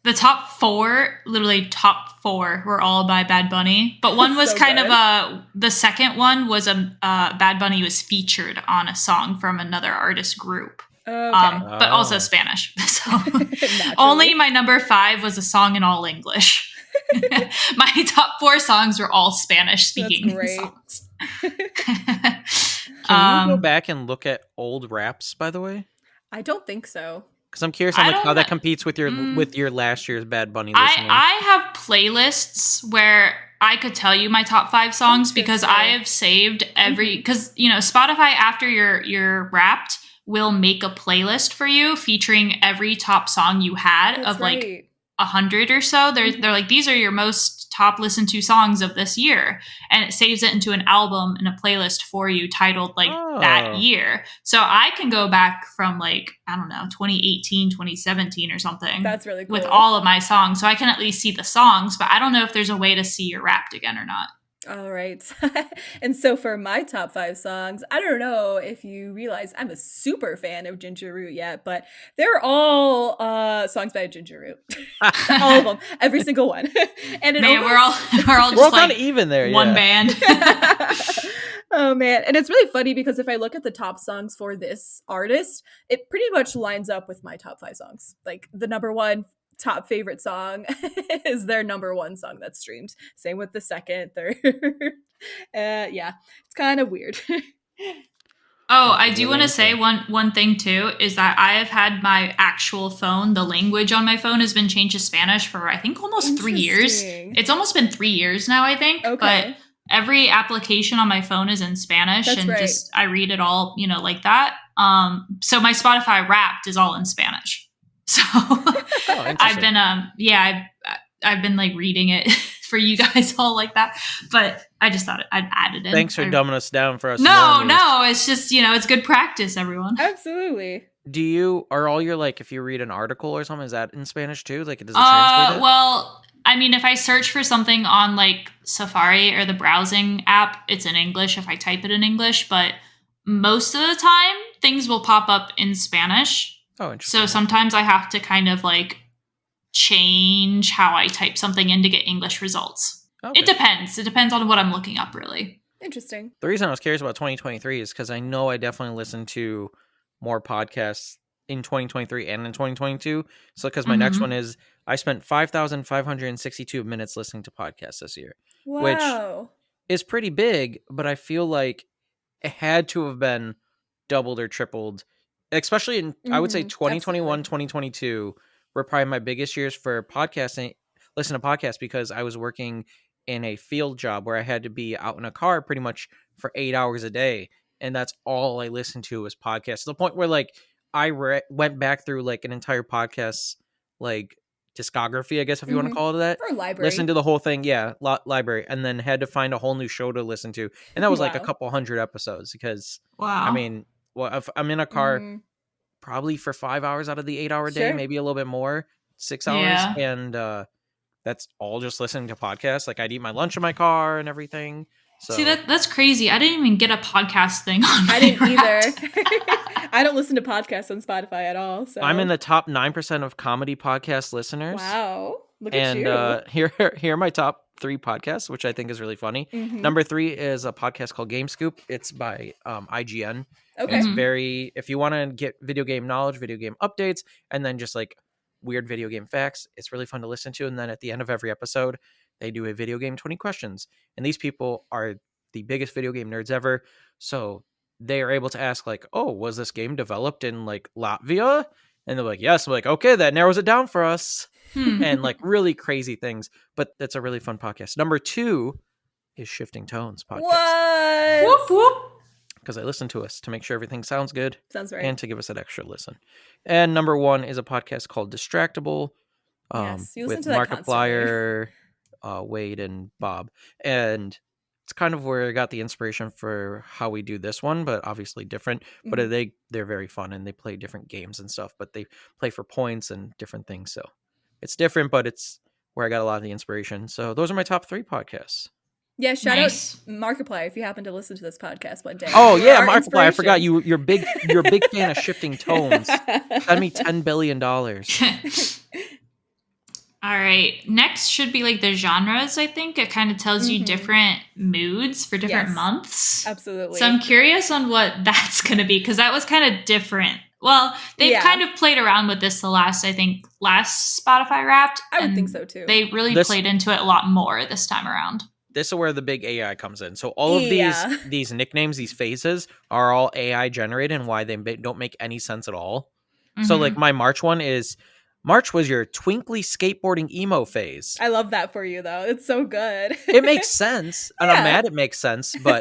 the top 4, literally top 4, were all by Bad Bunny. But one was
So
kind
good.
of the second one was Bad Bunny was featured on a song from another artist group.
Okay.
But also Spanish. So
Naturally.
only my number 5 was a song in all English. My top 4 songs were all Spanish speaking songs.
Can you go back and look at old raps, by the way?
I don't think so.
Because I'm curious on how that competes with your last year's Bad Bunny listening.
I have playlists where I could tell you my top 5 songs because I have saved because Spotify, after you're wrapped, will make a playlist for you featuring every top song you had. That's of right. Like 100 or so. They're like, these are your most top listened to songs of this year, and it saves it into an album and a playlist for you titled like that year. So I can go back from like, I don't know, 2018, 2017 or something.
That's really cool.
With all of my songs, so I can at least see the songs, but I don't know if there's a way to see your Wrapped again or not.
All right. And so for my top 5 songs, I don't know if you realize I'm a super fan of Ginger Root yet, but they're all songs by Ginger Root. All of them. Every single one. And
we're all just like
even there.
One band.
Oh man. And it's really funny because if I look at the top songs for this artist, it pretty much lines up with my top 5 songs. Like the number 1 top favorite song is their number 1 song that's streamed. Same with the second, third. Yeah, it's kind of weird.
I do want to say one thing too is that I have had my actual phone, the language on my phone has been changed to Spanish for I think almost 3 years. It's almost been 3 years now, I think.
Okay.
But every application on my phone is in Spanish. That's and right. Just I read it all, like that. So my Spotify Wrapped is all in Spanish. So I've been I've been like reading it for you guys all like that, but I just thought I'd add it in.
Thanks for dumbing us down for us.
No, it's just it's good practice, everyone.
Absolutely.
Are all your like if you read an article or something, is that in Spanish too? Like does it translate it?
Well, I mean, if I search for something on like Safari or the browsing app, it's in English if I type it in English, but most of the time things will pop up in Spanish.
Oh, interesting.
So sometimes I have to kind of like change how I type something in to get English results. Okay. It depends. It depends on what I'm looking up, really.
Interesting.
The reason I was curious about 2023 is because I know I definitely listened to more podcasts in 2023 and in 2022. So because my next one is I spent 5,562 minutes listening to podcasts this year.
Wow.
Which is pretty big, but I feel like it had to have been doubled or tripled. Especially in, I would say 2021, 2022 were probably my biggest years for podcasting, listen to podcasts because I was working in a field job where I had to be out in a car pretty much for 8 hours a day. And that's all I listened to was podcasts. To the point where like I went back through like an entire podcast, like discography, I guess, if you want to call it that.
Or library.
Listen to the whole thing. Yeah. Library. And then had to find a whole new show to listen to. And that was like a couple hundred episodes because I mean, well, if I'm in a car probably for 5 hours out of the 8 hour day, maybe a little bit more, 6 hours. And that's all just listening to podcasts. Like I'd eat my lunch in my car and everything. So.
See, that's crazy. I didn't even get a podcast thing on my
I didn't either. I don't listen to podcasts on Spotify at all. So
I'm in the top 9% of comedy podcast listeners.
Wow. Look at you.
And here are my top 3 podcasts, which I think is really funny. Number 3 is a podcast called Game Scoop. It's by IGN.
Okay.
It's very, if you want to get video game knowledge, video game updates, and then just like weird video game facts. It's really fun to listen to. And then at the end of every episode, they do a video game 20 questions. And these people are the biggest video game nerds ever. So they are able to ask like, oh, was this game developed in like Latvia? And they're like, yes. I'm like, okay, that narrows it down for us. And like really crazy things. But that's a really fun podcast. Number 2 is Shifting Tones podcast.
What?
Whoop, whoop.
Because I listen to us to make sure everything sounds good.
Sounds right.
And to give us that extra listen. And number 1 is a podcast called Distractable
Yes, you listen
with
to that
Markiplier, Wade, and Bob. And it's kind of where I got the inspiration for how we do this one, but obviously different. But they're very fun, and they play different games and stuff, but they play for points and different things. So it's different, but it's where I got a lot of the inspiration. So those are my top 3 podcasts.
Yeah, shout out Markiplier if you happen to listen to this podcast one day.
Oh yeah, Markiplier. I forgot you're a big fan of Shifting Tones. Send me $10 billion.
All right. Next should be like the genres, I think. It kind of tells you different moods for different months.
Absolutely.
So I'm curious on what that's going to be, because that was kind of different. Well, they've kind of played around with this the last Spotify Wrapped.
I would think so too.
They really played into it a lot more this time around.
This is where the big AI comes in. So all of these nicknames, these phases are all AI generated, and why they don't make any sense at all. So like my March one is... March was your twinkly skateboarding emo phase.
I love that for you, though. It's so good.
It makes sense. And I'm mad it makes sense, but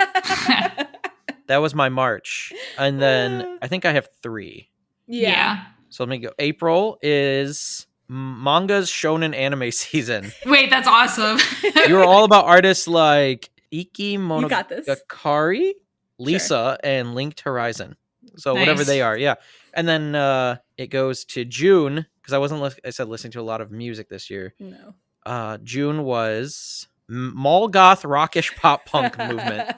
that was my March. And then I think I have 3.
Yeah.
So let me go. April is manga's shonen anime season.
Wait, that's awesome.
You're all about artists like Iki
You got this.
Monogakari, Lisa, and Linked Horizon. So whatever they are, yeah. And then it goes to June, because I said listening to a lot of music this year.
No.
June was mall goth rockish pop punk movement.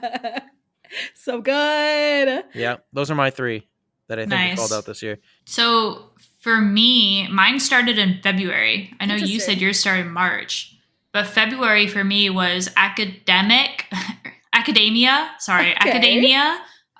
So good.
Yeah, those are my 3 that I think we called out this year.
So for me, mine started in February. I know you said yours started in March, but February for me was academia,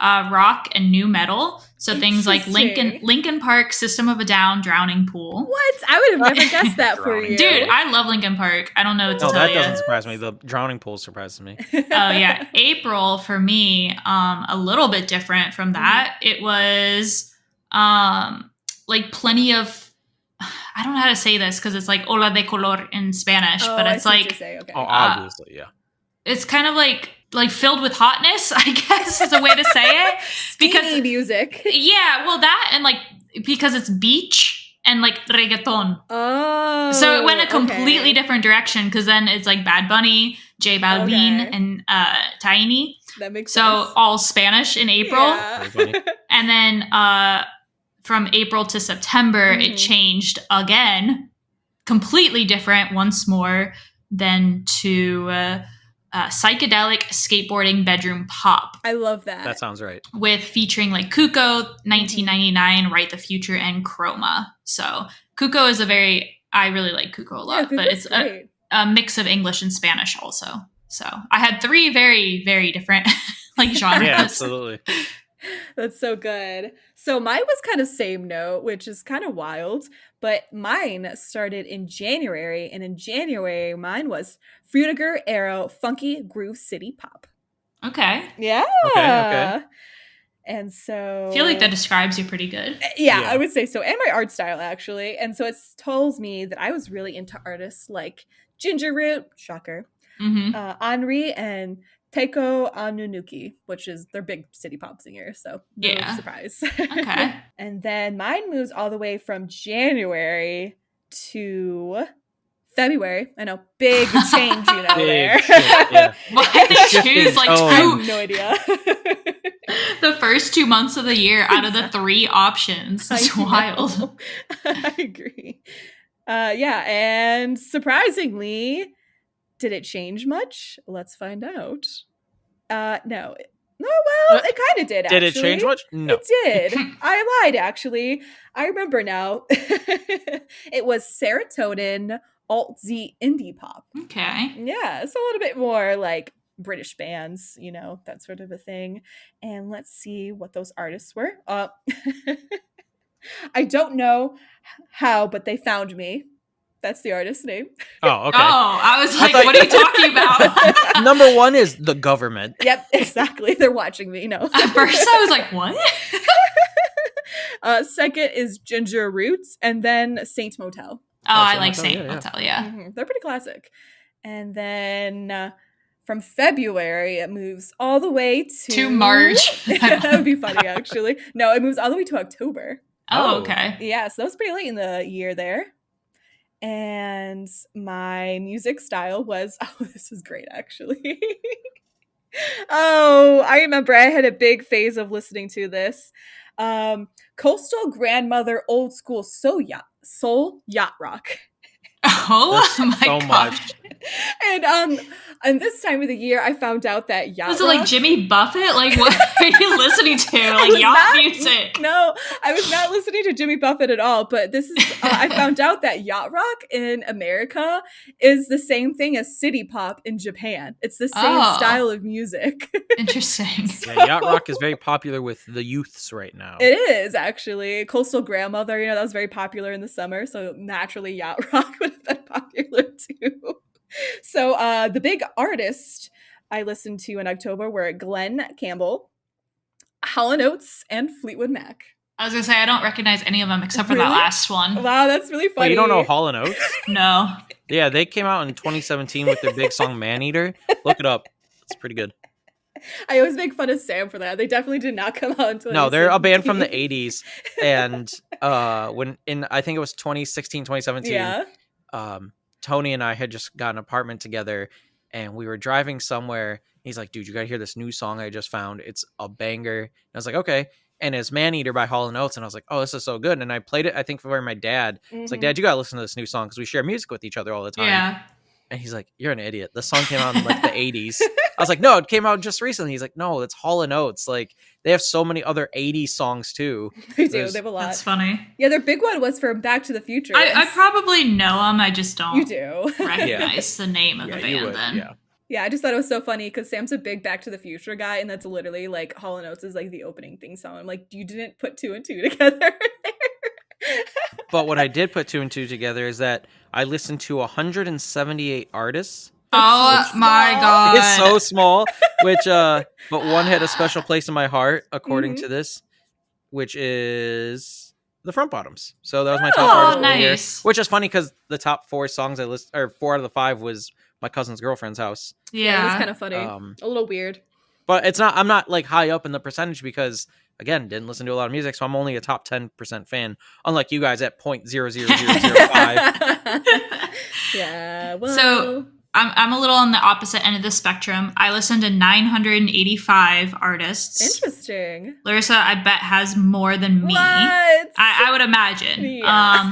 rock, and new metal. So things like Linkin Park, System of a Down, Drowning Pool.
What? I would have never guessed that for you.
Dude, I love Linkin Park. I don't know what to tell you.
No, that doesn't surprise me. The Drowning Pool surprises me.
Oh, yeah. April, for me, a little bit different from that. It was like plenty of... I don't know how to say this, because it's like Ola de Color in Spanish, but it's like...
obviously, yeah.
It's kind of like filled with hotness, I guess is a way to say it.
Because music.
Yeah, well that, and like because it's beach and like reggaeton.
Oh.
So it went a completely different direction, because then it's like Bad Bunny, J Balvin, and Tiny.
That makes
sense. So all Spanish in April.
Yeah.
And then from April to September it changed again. Completely different once more, then to psychedelic skateboarding bedroom pop.
I love that.
That sounds right.
With featuring like Kuko, 1999, Write the Future, and Chroma. So Kuko is I really like Kuko a lot, but it's a mix of English and Spanish also. So I had 3 very, very different like genres.
Yeah, absolutely.
That's so good. So mine was kind of same note, which is kind of wild, but mine started in January, and in January mine was Frutiger Arrow Funky Groove City Pop.
Okay.
Yeah.
Okay.
And so
I feel like that describes you pretty good.
Yeah, I would say so. And my art style, actually. And so it tells me that I was really into artists like Ginger Root, shocker, Henri, and Teiko Anunuki, which is their big city pop singer. So no surprise.
Okay.
And then mine moves all the way from January to February. I know, big change, there.
Yeah. Why they choose like 2?
I have no idea.
The first 2 months of the year out of the 3 options. It's wild.
I agree. And surprisingly, did it change much? Let's find out. No. Well, it kind of did, actually.
Did it change much? No.
It did. I lied, actually. I remember now. It was serotonin, alt-Z indie pop.
Okay.
Yeah, it's a little bit more like British bands, that sort of a thing. And let's see what those artists were. I don't know how, but they found me. That's the artist's name.
Oh, okay.
Oh, I was like, what are you talking about?
Number one is the government.
Yep, exactly. They're watching me. No.
At first, I was like, what?
Second is Ginger Roots, and then Saint Motel.
I
Saint
like
Motel,
Saint
yeah.
Motel, yeah.
Mm-hmm. They're pretty classic. And then from February, it moves all the way to
March.
That would be funny, actually. No, it moves all the way to October.
Oh, okay.
Yeah, so that was pretty late in the year there. And my music style was, this is great, actually. I remember I had a big phase of listening to this. Coastal Grandmother Old School Soul Yacht Rock.
Oh my
so
god.
much.
And this time of the year, I found out that yacht
Was it
rock,
like Jimmy Buffett? Like, what are you listening to? Like, yacht music?
No, I was not listening to Jimmy Buffett at all. But this is, I found out that yacht rock in America is the same thing as city pop in Japan. It's the same style of music.
Interesting.
Yeah, yacht rock is very popular with the youths right now.
It is, actually. Coastal Grandmother, that was very popular in the summer. So naturally, yacht rock would have been popular too. So the big artist I listened to in October were Glenn Campbell, Hall and Oates, and Fleetwood Mac.
I was going to say, I don't recognize any of them except for that last one.
Wow, that's really funny.
Wait, you don't know Hall and Oates?
No.
Yeah, they came out in 2017 with their big song Maneater. Look it up. It's pretty good.
I always make fun of Sam for that. They definitely did not come out in 2017.
No, they're a band from the 80s. And when in, I think it was 2016, 2017,
yeah.
Tony and I had just got an apartment together and we were driving somewhere. He's like, dude, you got to hear this new song I just found. It's a banger. And I was like, okay. And it's Maneater by Hall and Oates. And I was like, oh, this is so good. And I played it, I think, for my dad. It's like, Dad, you got to listen to this new song because we share music with each other all the time.
Yeah.
And he's like, you're an idiot. The song came out in like the 80s. I was like, no, it came out just recently. He's like, no, it's Hall and Oates. Like, they have so many other 80s songs too.
They do. They have a lot.
That's funny.
Yeah, their big one was from Back to the Future.
I probably know them. I just don't
You do.
recognize the name of the band then.
Yeah.
Yeah, I just thought it was so funny because Sam's a big Back to the Future guy, and that's literally like Hall and Oates is like the opening theme song. I'm like, you didn't put two and two together.
But what I did put two and two together is that I listened to 178 artists.
Oh my god.
It's so small, which but one had a special place in my heart according to this, which is the Front Bottoms. So that was my top artist of the year, which is funny because the top four songs I listened, or 4 out of the 5 was my cousin's girlfriend's house.
Yeah, it's kind of funny. A little weird.
But it's not, I'm not like high up in the percentage because again, didn't listen to a lot of music, so I'm only a top 10% fan, unlike you guys at 0.00005.
Yeah. Well.
So I'm a little on the opposite end of the spectrum. I listened to 985 artists.
Interesting.
Lorissa, I bet, has more than me.
What?
I would imagine.
Yeah.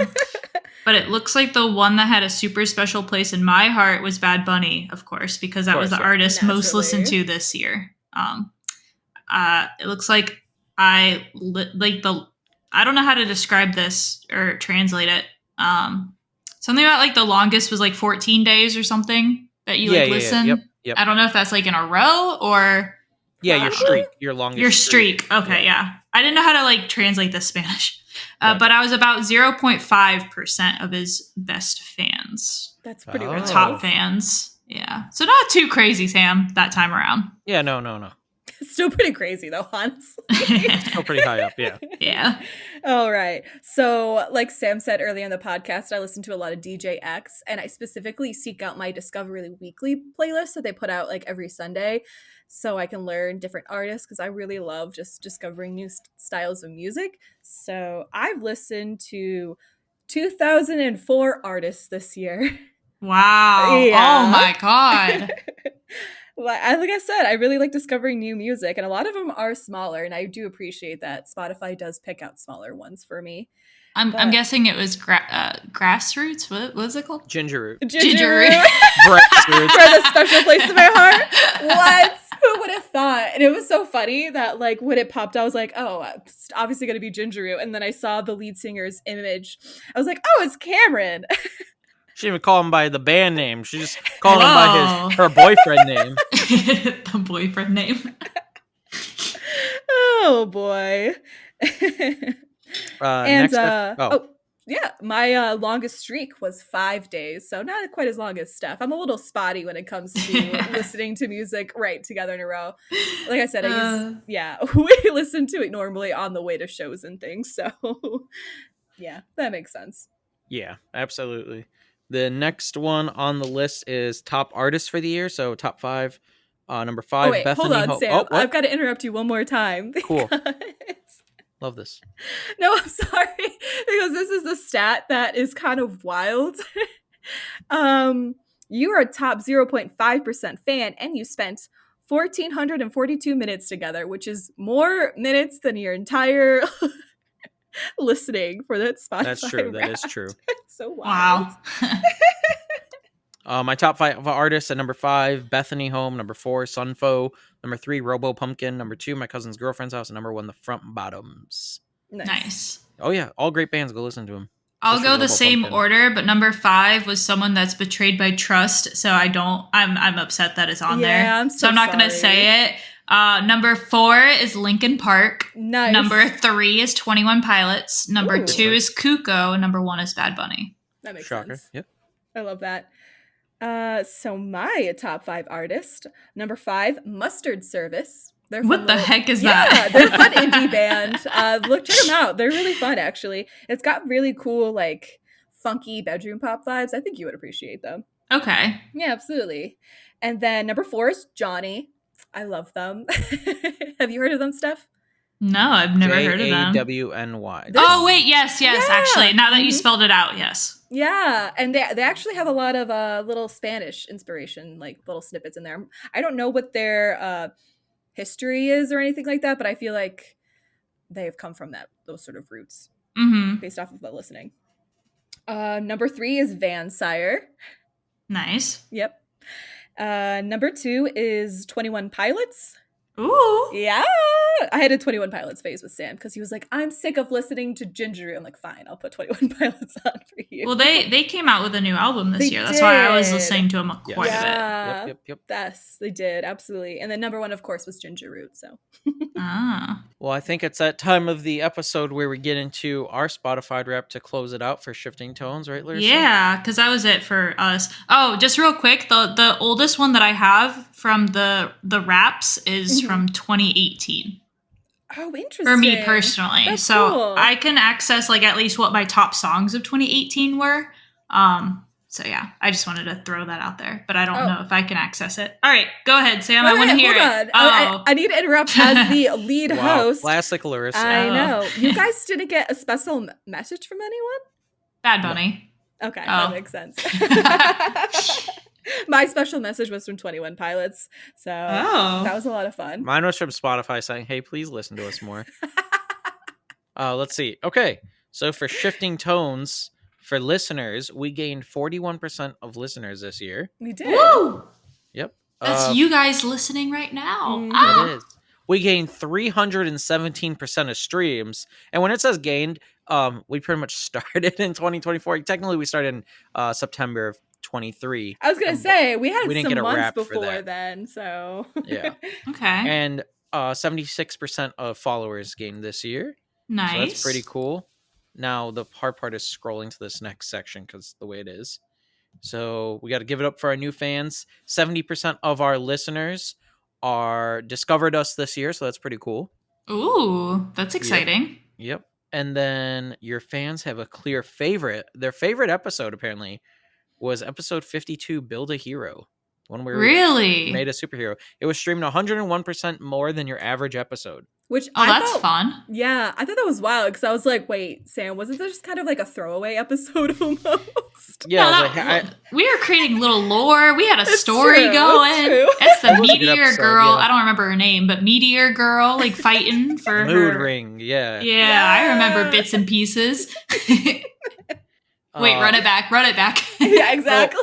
But it looks like the one that had a super special place in my heart was Bad Bunny, of course, because that was the artist most listened to this year. It looks like I don't know how to describe this or translate it. Something about like the longest was like 14 days or something that you listen.
Yeah. Yep.
I don't know if that's like in a row or
your streak, your longest.
Your streak. Okay, yeah. I didn't know how to like translate this Spanish. But I was about 0.5% of his best fans.
That's pretty
or top fans. Yeah. So not too crazy, Sam, that time around.
Yeah, no.
Still pretty crazy though, honestly.
Still pretty high up, yeah.
Yeah.
All right. So like Sam said earlier in the podcast, I listen to a lot of DJ X, and I specifically seek out my Discovery Weekly playlist that they put out like every Sunday so I can learn different artists because I really love just discovering new styles of music. So I've listened to 2004 artists this year.
Wow.
Yeah.
Oh my God.
Like I said, I really like discovering new music, and a lot of them are smaller, and I do appreciate that Spotify does pick out smaller ones for me.
I'm guessing it was grassroots. What was it called?
Ginger root.
Ginger root.
Grassroots.
For the special place in my heart. What? Who would have thought? And it was so funny that like when it popped, I was like, oh, it's obviously going to be Ginger root. And then I saw the lead singer's image. I was like, oh, it's Cameron.
She didn't even call him by the band name. She just called him by her boyfriend name.
The boyfriend name.
Oh boy. And
Oh,
yeah, my longest streak was 5 days, so not quite as long as Steph. I'm a little spotty when it comes to listening to music right together in a row. Like I said, we listen to it normally on the way to shows and things, so yeah, that makes sense.
yeah, absolutely. The next one on the list is top artists for the year. So top 5. Number 5,
Oh wait, hold
Bethany
on,
Ho.
Sam.
Oh, what?
I've got to interrupt you one more time.
Cool. Love this.
No, I'm sorry. Because this is a stat that is kind of wild. You are a top 0.5% fan and you spent 1,442 minutes together, which is more minutes than your entire listening for that Spotify.
That's true.
Wrapped.
That is true.
It's so wild.
Wow. My top 5 artists at number 5, Bethany Home. Number 4, Sunfo. Number 3, Robo Pumpkin. Number 2, My Cousin's Girlfriend's House. And number 1, The Front Bottoms.
Nice.
Oh yeah, all great bands. Go listen to them.
I'll go the same order, but number 5 was someone that's betrayed by trust. So I'm upset that it's on there. I'm not going to say it. Number 4 is Linkin Park.
Nice.
Number 3 is 21 Pilots. Number 2 is Kuko. And number 1 is Bad Bunny.
That makes
Shocker.
sense.
Yep.
I love that. So my top 5 artist. Number 5, Mustard Service.
What the heck is that?
Yeah, they're a fun indie band. Check them out. They're really fun, actually. It's got really cool, like, funky bedroom pop vibes. I think you would appreciate them.
Okay.
Yeah, absolutely. And then number 4 is Johnny. I love them. Have you heard of them, Steph?
No, I've never heard of them.
Jawny.
Oh, wait, yes, actually. Now that you spelled it out, yes.
Yeah, and they actually have a lot of little Spanish inspiration, like little snippets in there. I don't know what their history is or anything like that, but I feel like they have come from those sort of roots based off of the listening. Number 3 is Van Sire.
Nice.
Yep. Number 2 is 21 Pilots.
Ooh.
Yeah. I had a 21 Pilots phase with Sam because he was like, I'm sick of listening to Gingeroo. I'm like, fine, I'll put 21 Pilots on for you.
Well, they came out with a new album this year. That's why I was listening to them quite a
bit. Yep.
Yes, they did. Absolutely. And then number 1, of course, was Gingeroo. So.
Well, I think it's that time of the episode where we get into our Spotify rap to close it out for Shifting Tones, right, Lorissa?
Yeah, because that was it for us. Oh, just real quick, the oldest one that I have from the raps is from 2018.
Oh, interesting.
For me personally.
That's
so
cool.
I can access like at least what my top songs of 2018 were. So yeah, I just wanted to throw that out there, but I don't know if I can access it. All right, go ahead, Sam. I want to hear it.
I need to interrupt as the lead host.
Classic Lorissa.
I know. You guys didn't get a special message from anyone?
Bad Bunny.
No. Okay, that makes sense. My special message was from 21 Pilots, so that was a lot of fun.
Mine was from Spotify saying, hey, please listen to us more. Let's see. Okay, so for Shifting Tones, for listeners, we gained 41% of listeners this year.
We did.
Woo!
Yep.
That's you guys listening right now.
It is. We gained 317% of streams. And when it says gained, we pretty much started in 2024. Technically, we started in September of 23.
I was going to say, we
didn't
some
get a
months
wrap
before then, so.
Yeah.
Okay.
And 76% of followers gained this year.
Nice.
So that's pretty cool. Now, the hard part is scrolling to this next section because the way it is. So we got to give it up for our new fans. 70% of our listeners are discovered us this year, so that's pretty cool.
Ooh, that's exciting.
Yep. And then your fans have a clear favorite. Their favorite episode, apparently, was episode 52, Build a Hero. One where we made a superhero. It was streamed 101% more than your average episode.
Which
that's fun.
Yeah, I thought that was wild because I was like, wait, Sam, wasn't this just kind of like a throwaway episode almost?
Yeah,
we were creating little lore. We had a story
true,
going. It's the Meteor Girl.
Yeah.
I don't remember her name, but Meteor Girl, like fighting for
Mood
her.
Ring, yeah.
Yeah, I remember bits and pieces. Wait, run it back.
Yeah, exactly.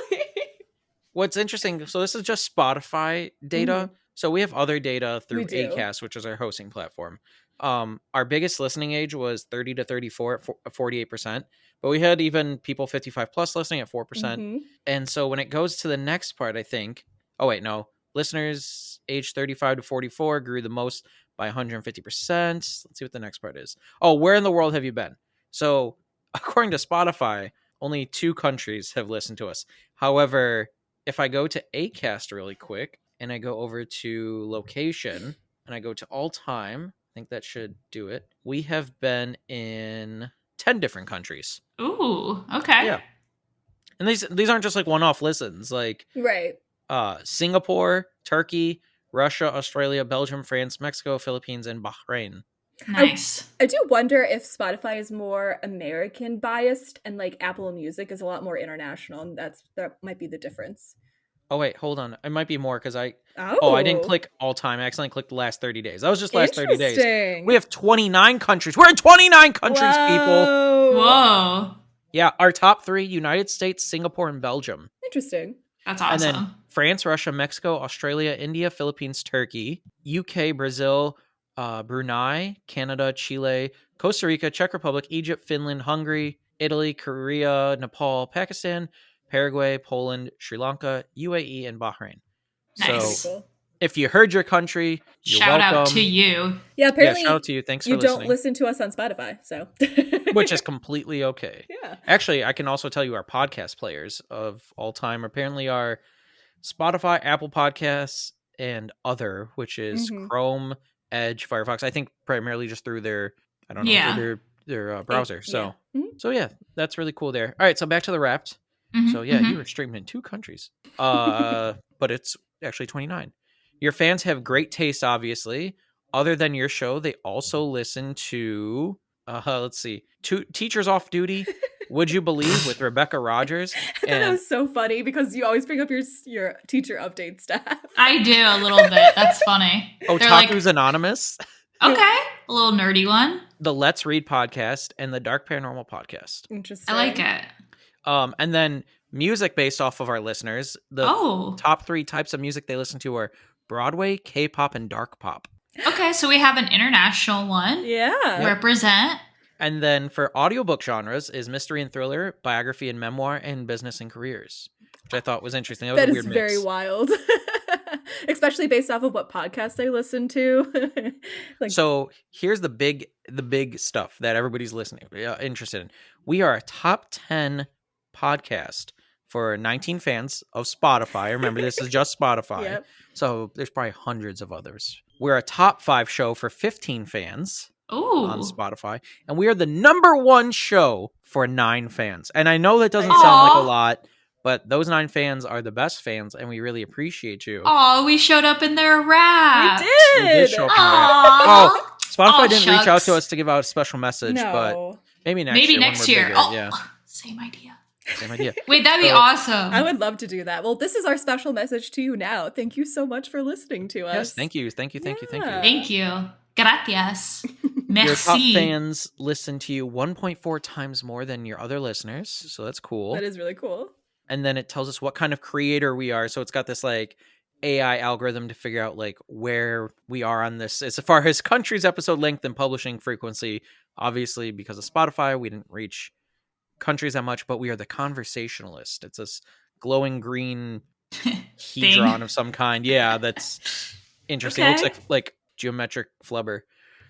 What's interesting, so this is just Spotify data. Mm-hmm. So we have other data through Acast, which is our hosting platform. Our biggest listening age was 30 to 34 at 48%. But we had even people 55 plus listening at 4%. Mm-hmm. And so when it goes to the next part, I think, listeners age 35 to 44 grew the most by 150%. Let's see what the next part is. Oh, where in the world have you been? So according to Spotify, only 2 countries have listened to us. However, if I go to Acast really quick and I go over to location and I go to all time, I think that should do it. We have been in 10 different countries.
Ooh, okay.
Yeah. And these aren't just like one-off listens, like
Right.
Singapore, Turkey, Russia, Australia, Belgium, France, Mexico, Philippines, and Bahrain.
Nice.
I do wonder if Spotify is more American biased and like Apple Music is a lot more international, and that might be the difference.
Oh wait, hold on. It might be more because I didn't click all time. I accidentally clicked the last 30 days. That was just last 30 days. We have 29 countries. We're in 29 countries, people.
Whoa.
Yeah, our top 3: United States, Singapore, and Belgium.
Interesting.
That's awesome.
And then France, Russia, Mexico, Australia, India, Philippines, Turkey, UK, Brazil, Brunei, Canada, Chile, Costa Rica, Czech Republic, Egypt, Finland, Hungary, Italy, Korea, Nepal, Pakistan, Paraguay, Poland, Sri Lanka, UAE, and Bahrain.
Nice.
So if you heard your country, you're
shout
welcome.
out to you.
Yeah, apparently
shout out to you. Thanks for
listening. You
listening.
don't listen to us on Spotify, so
which is completely okay.
Yeah.
Actually, I can also tell you our podcast players of all time apparently are Spotify, Apple Podcasts, and other, which is Chrome, Edge, Firefox. I think primarily just through their, through their browser. So yeah, that's really cool there. All right, so back to the Wrapped. So yeah, you were streaming in 2 countries, but it's actually 29. Your fans have great taste, obviously. Other than your show, they also listen to let's see, Teachers Off Duty, Would You Believe with Rebecca Rogers.
I thought that was so funny because you always bring up your teacher update stuff.
I do a little bit. That's funny.
Otaku's Anonymous.
Okay, a little nerdy one.
The Let's Read podcast and the Dark Paranormal podcast.
Interesting.
I like it.
And then music based off of our listeners. The top 3 types of music they listen to are Broadway, K-pop, and dark pop.
Okay, so we have an international one.
Yeah.
Represent.
And then for audiobook genres is mystery and thriller, biography and memoir, and business and careers, which I thought was interesting. That was a weird mix.
Very wild. Especially based off of what podcast I listen to.
So here's the big stuff that everybody's interested in. We are a top 10 podcast for 19 fans of Spotify. Remember, this is just Spotify.
Yep.
So there's probably hundreds of others. We're a top 5 show for 15 fans on Spotify. And we are the number 1 show for 9 fans. And I know that doesn't sound like a lot, but those 9 fans are the best fans, and we really appreciate you.
Oh, we showed up in their Wrap.
We did.
We did show up in their Wrap. Spotify didn't reach out to us to give out a special message, but maybe next year.
Maybe next year. Oh,
yeah.
Same idea.
Same idea.
Wait, that'd be awesome.
I would love to do that. Well, this is our special message to you now. Thank you so much for listening to us.
Yes, thank you.
Thank you. Gracias. Merci.
Your top fans listen to you 1.4 times more than your other listeners, so that's cool.
That is really cool.
And then it tells us what kind of creator we are. So it's got this like AI algorithm to figure out like where we are on this as far as countries, episode length, and publishing frequency. Obviously, because of Spotify, we didn't reach countries that much, but we are the conversationalist. It's this glowing green hedron of some kind. Yeah, that's interesting.
Okay.
It looks like geometric flubber.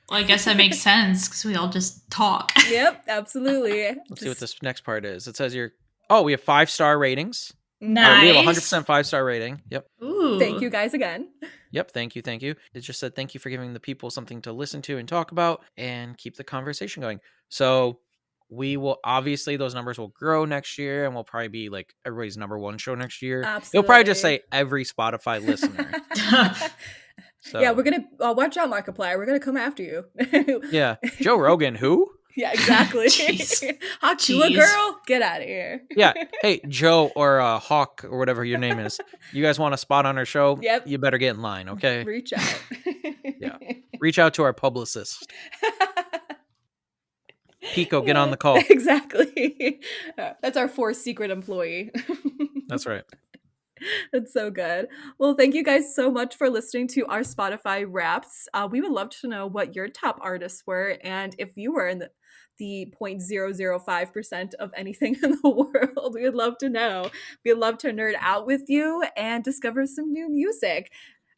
Well, I guess that makes sense because we all just talk.
Yep, absolutely.
Let's see what this next part is. It says we have 5-star ratings.
Nice.
We have 100% 5-star rating. Yep.
Ooh.
Thank you guys again.
Yep. Thank you. It just said thank you for giving the people something to listen to and talk about and keep the conversation going. So we will obviously those numbers will grow next year, and we'll probably be like everybody's number 1 show next year.
Absolutely.
You'll probably just say every Spotify listener. So.
Yeah, we're gonna watch out, Markiplier. We're gonna come after you.
Yeah, Joe Rogan, who?
Yeah, exactly. Hachula girl, get out of here.
Yeah, hey Joe or Hawk or whatever your name is. You guys want a spot on our show?
Yep.
You better get in line, okay?
Reach out.
Yeah, reach out to our publicist. Pico, get on the call.
Exactly. That's our 4th secret employee.
That's right.
That's so good. Well, thank you guys so much for listening to our Spotify Wraps. We would love to know what your top artists were, and if you were in the 0.005% of anything in the world, we would love to know. We'd love to nerd out with you and discover some new music.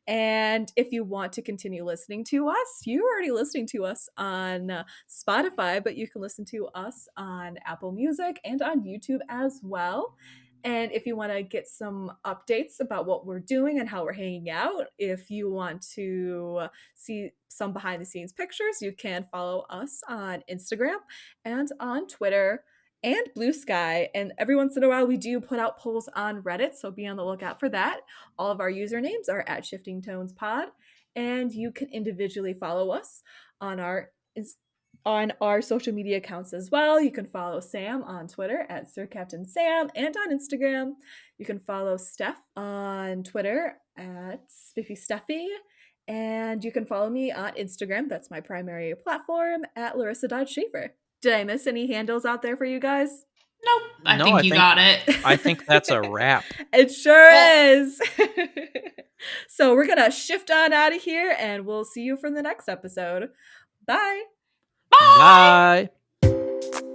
And if you want to continue listening to us, you're already listening to us on Spotify, but you can listen to us on Apple Music and on YouTube as well. And if you want to get some updates about what we're doing and how we're hanging out, if you want to see some behind the scenes pictures, you can follow us on Instagram and on Twitter and Blue Sky. And every once in a while, we do put out polls on Reddit, so be on the lookout for that. All of our usernames are at Shifting Tones Pod, and you can individually follow us on our social media accounts as well. You can follow Sam on Twitter at Sir Captain Sam, and on Instagram, you can follow Steph on Twitter at Spiffy Steffi, and you can follow me on Instagram. That's my primary platform at Lorissa.Schaefer. Did I miss any handles out there for you guys?
Nope. I think you got it.
I think that's a wrap.
It sure is. So we're going to shift on out of here, and we'll see you for the next episode. Bye.
Bye.
Bye.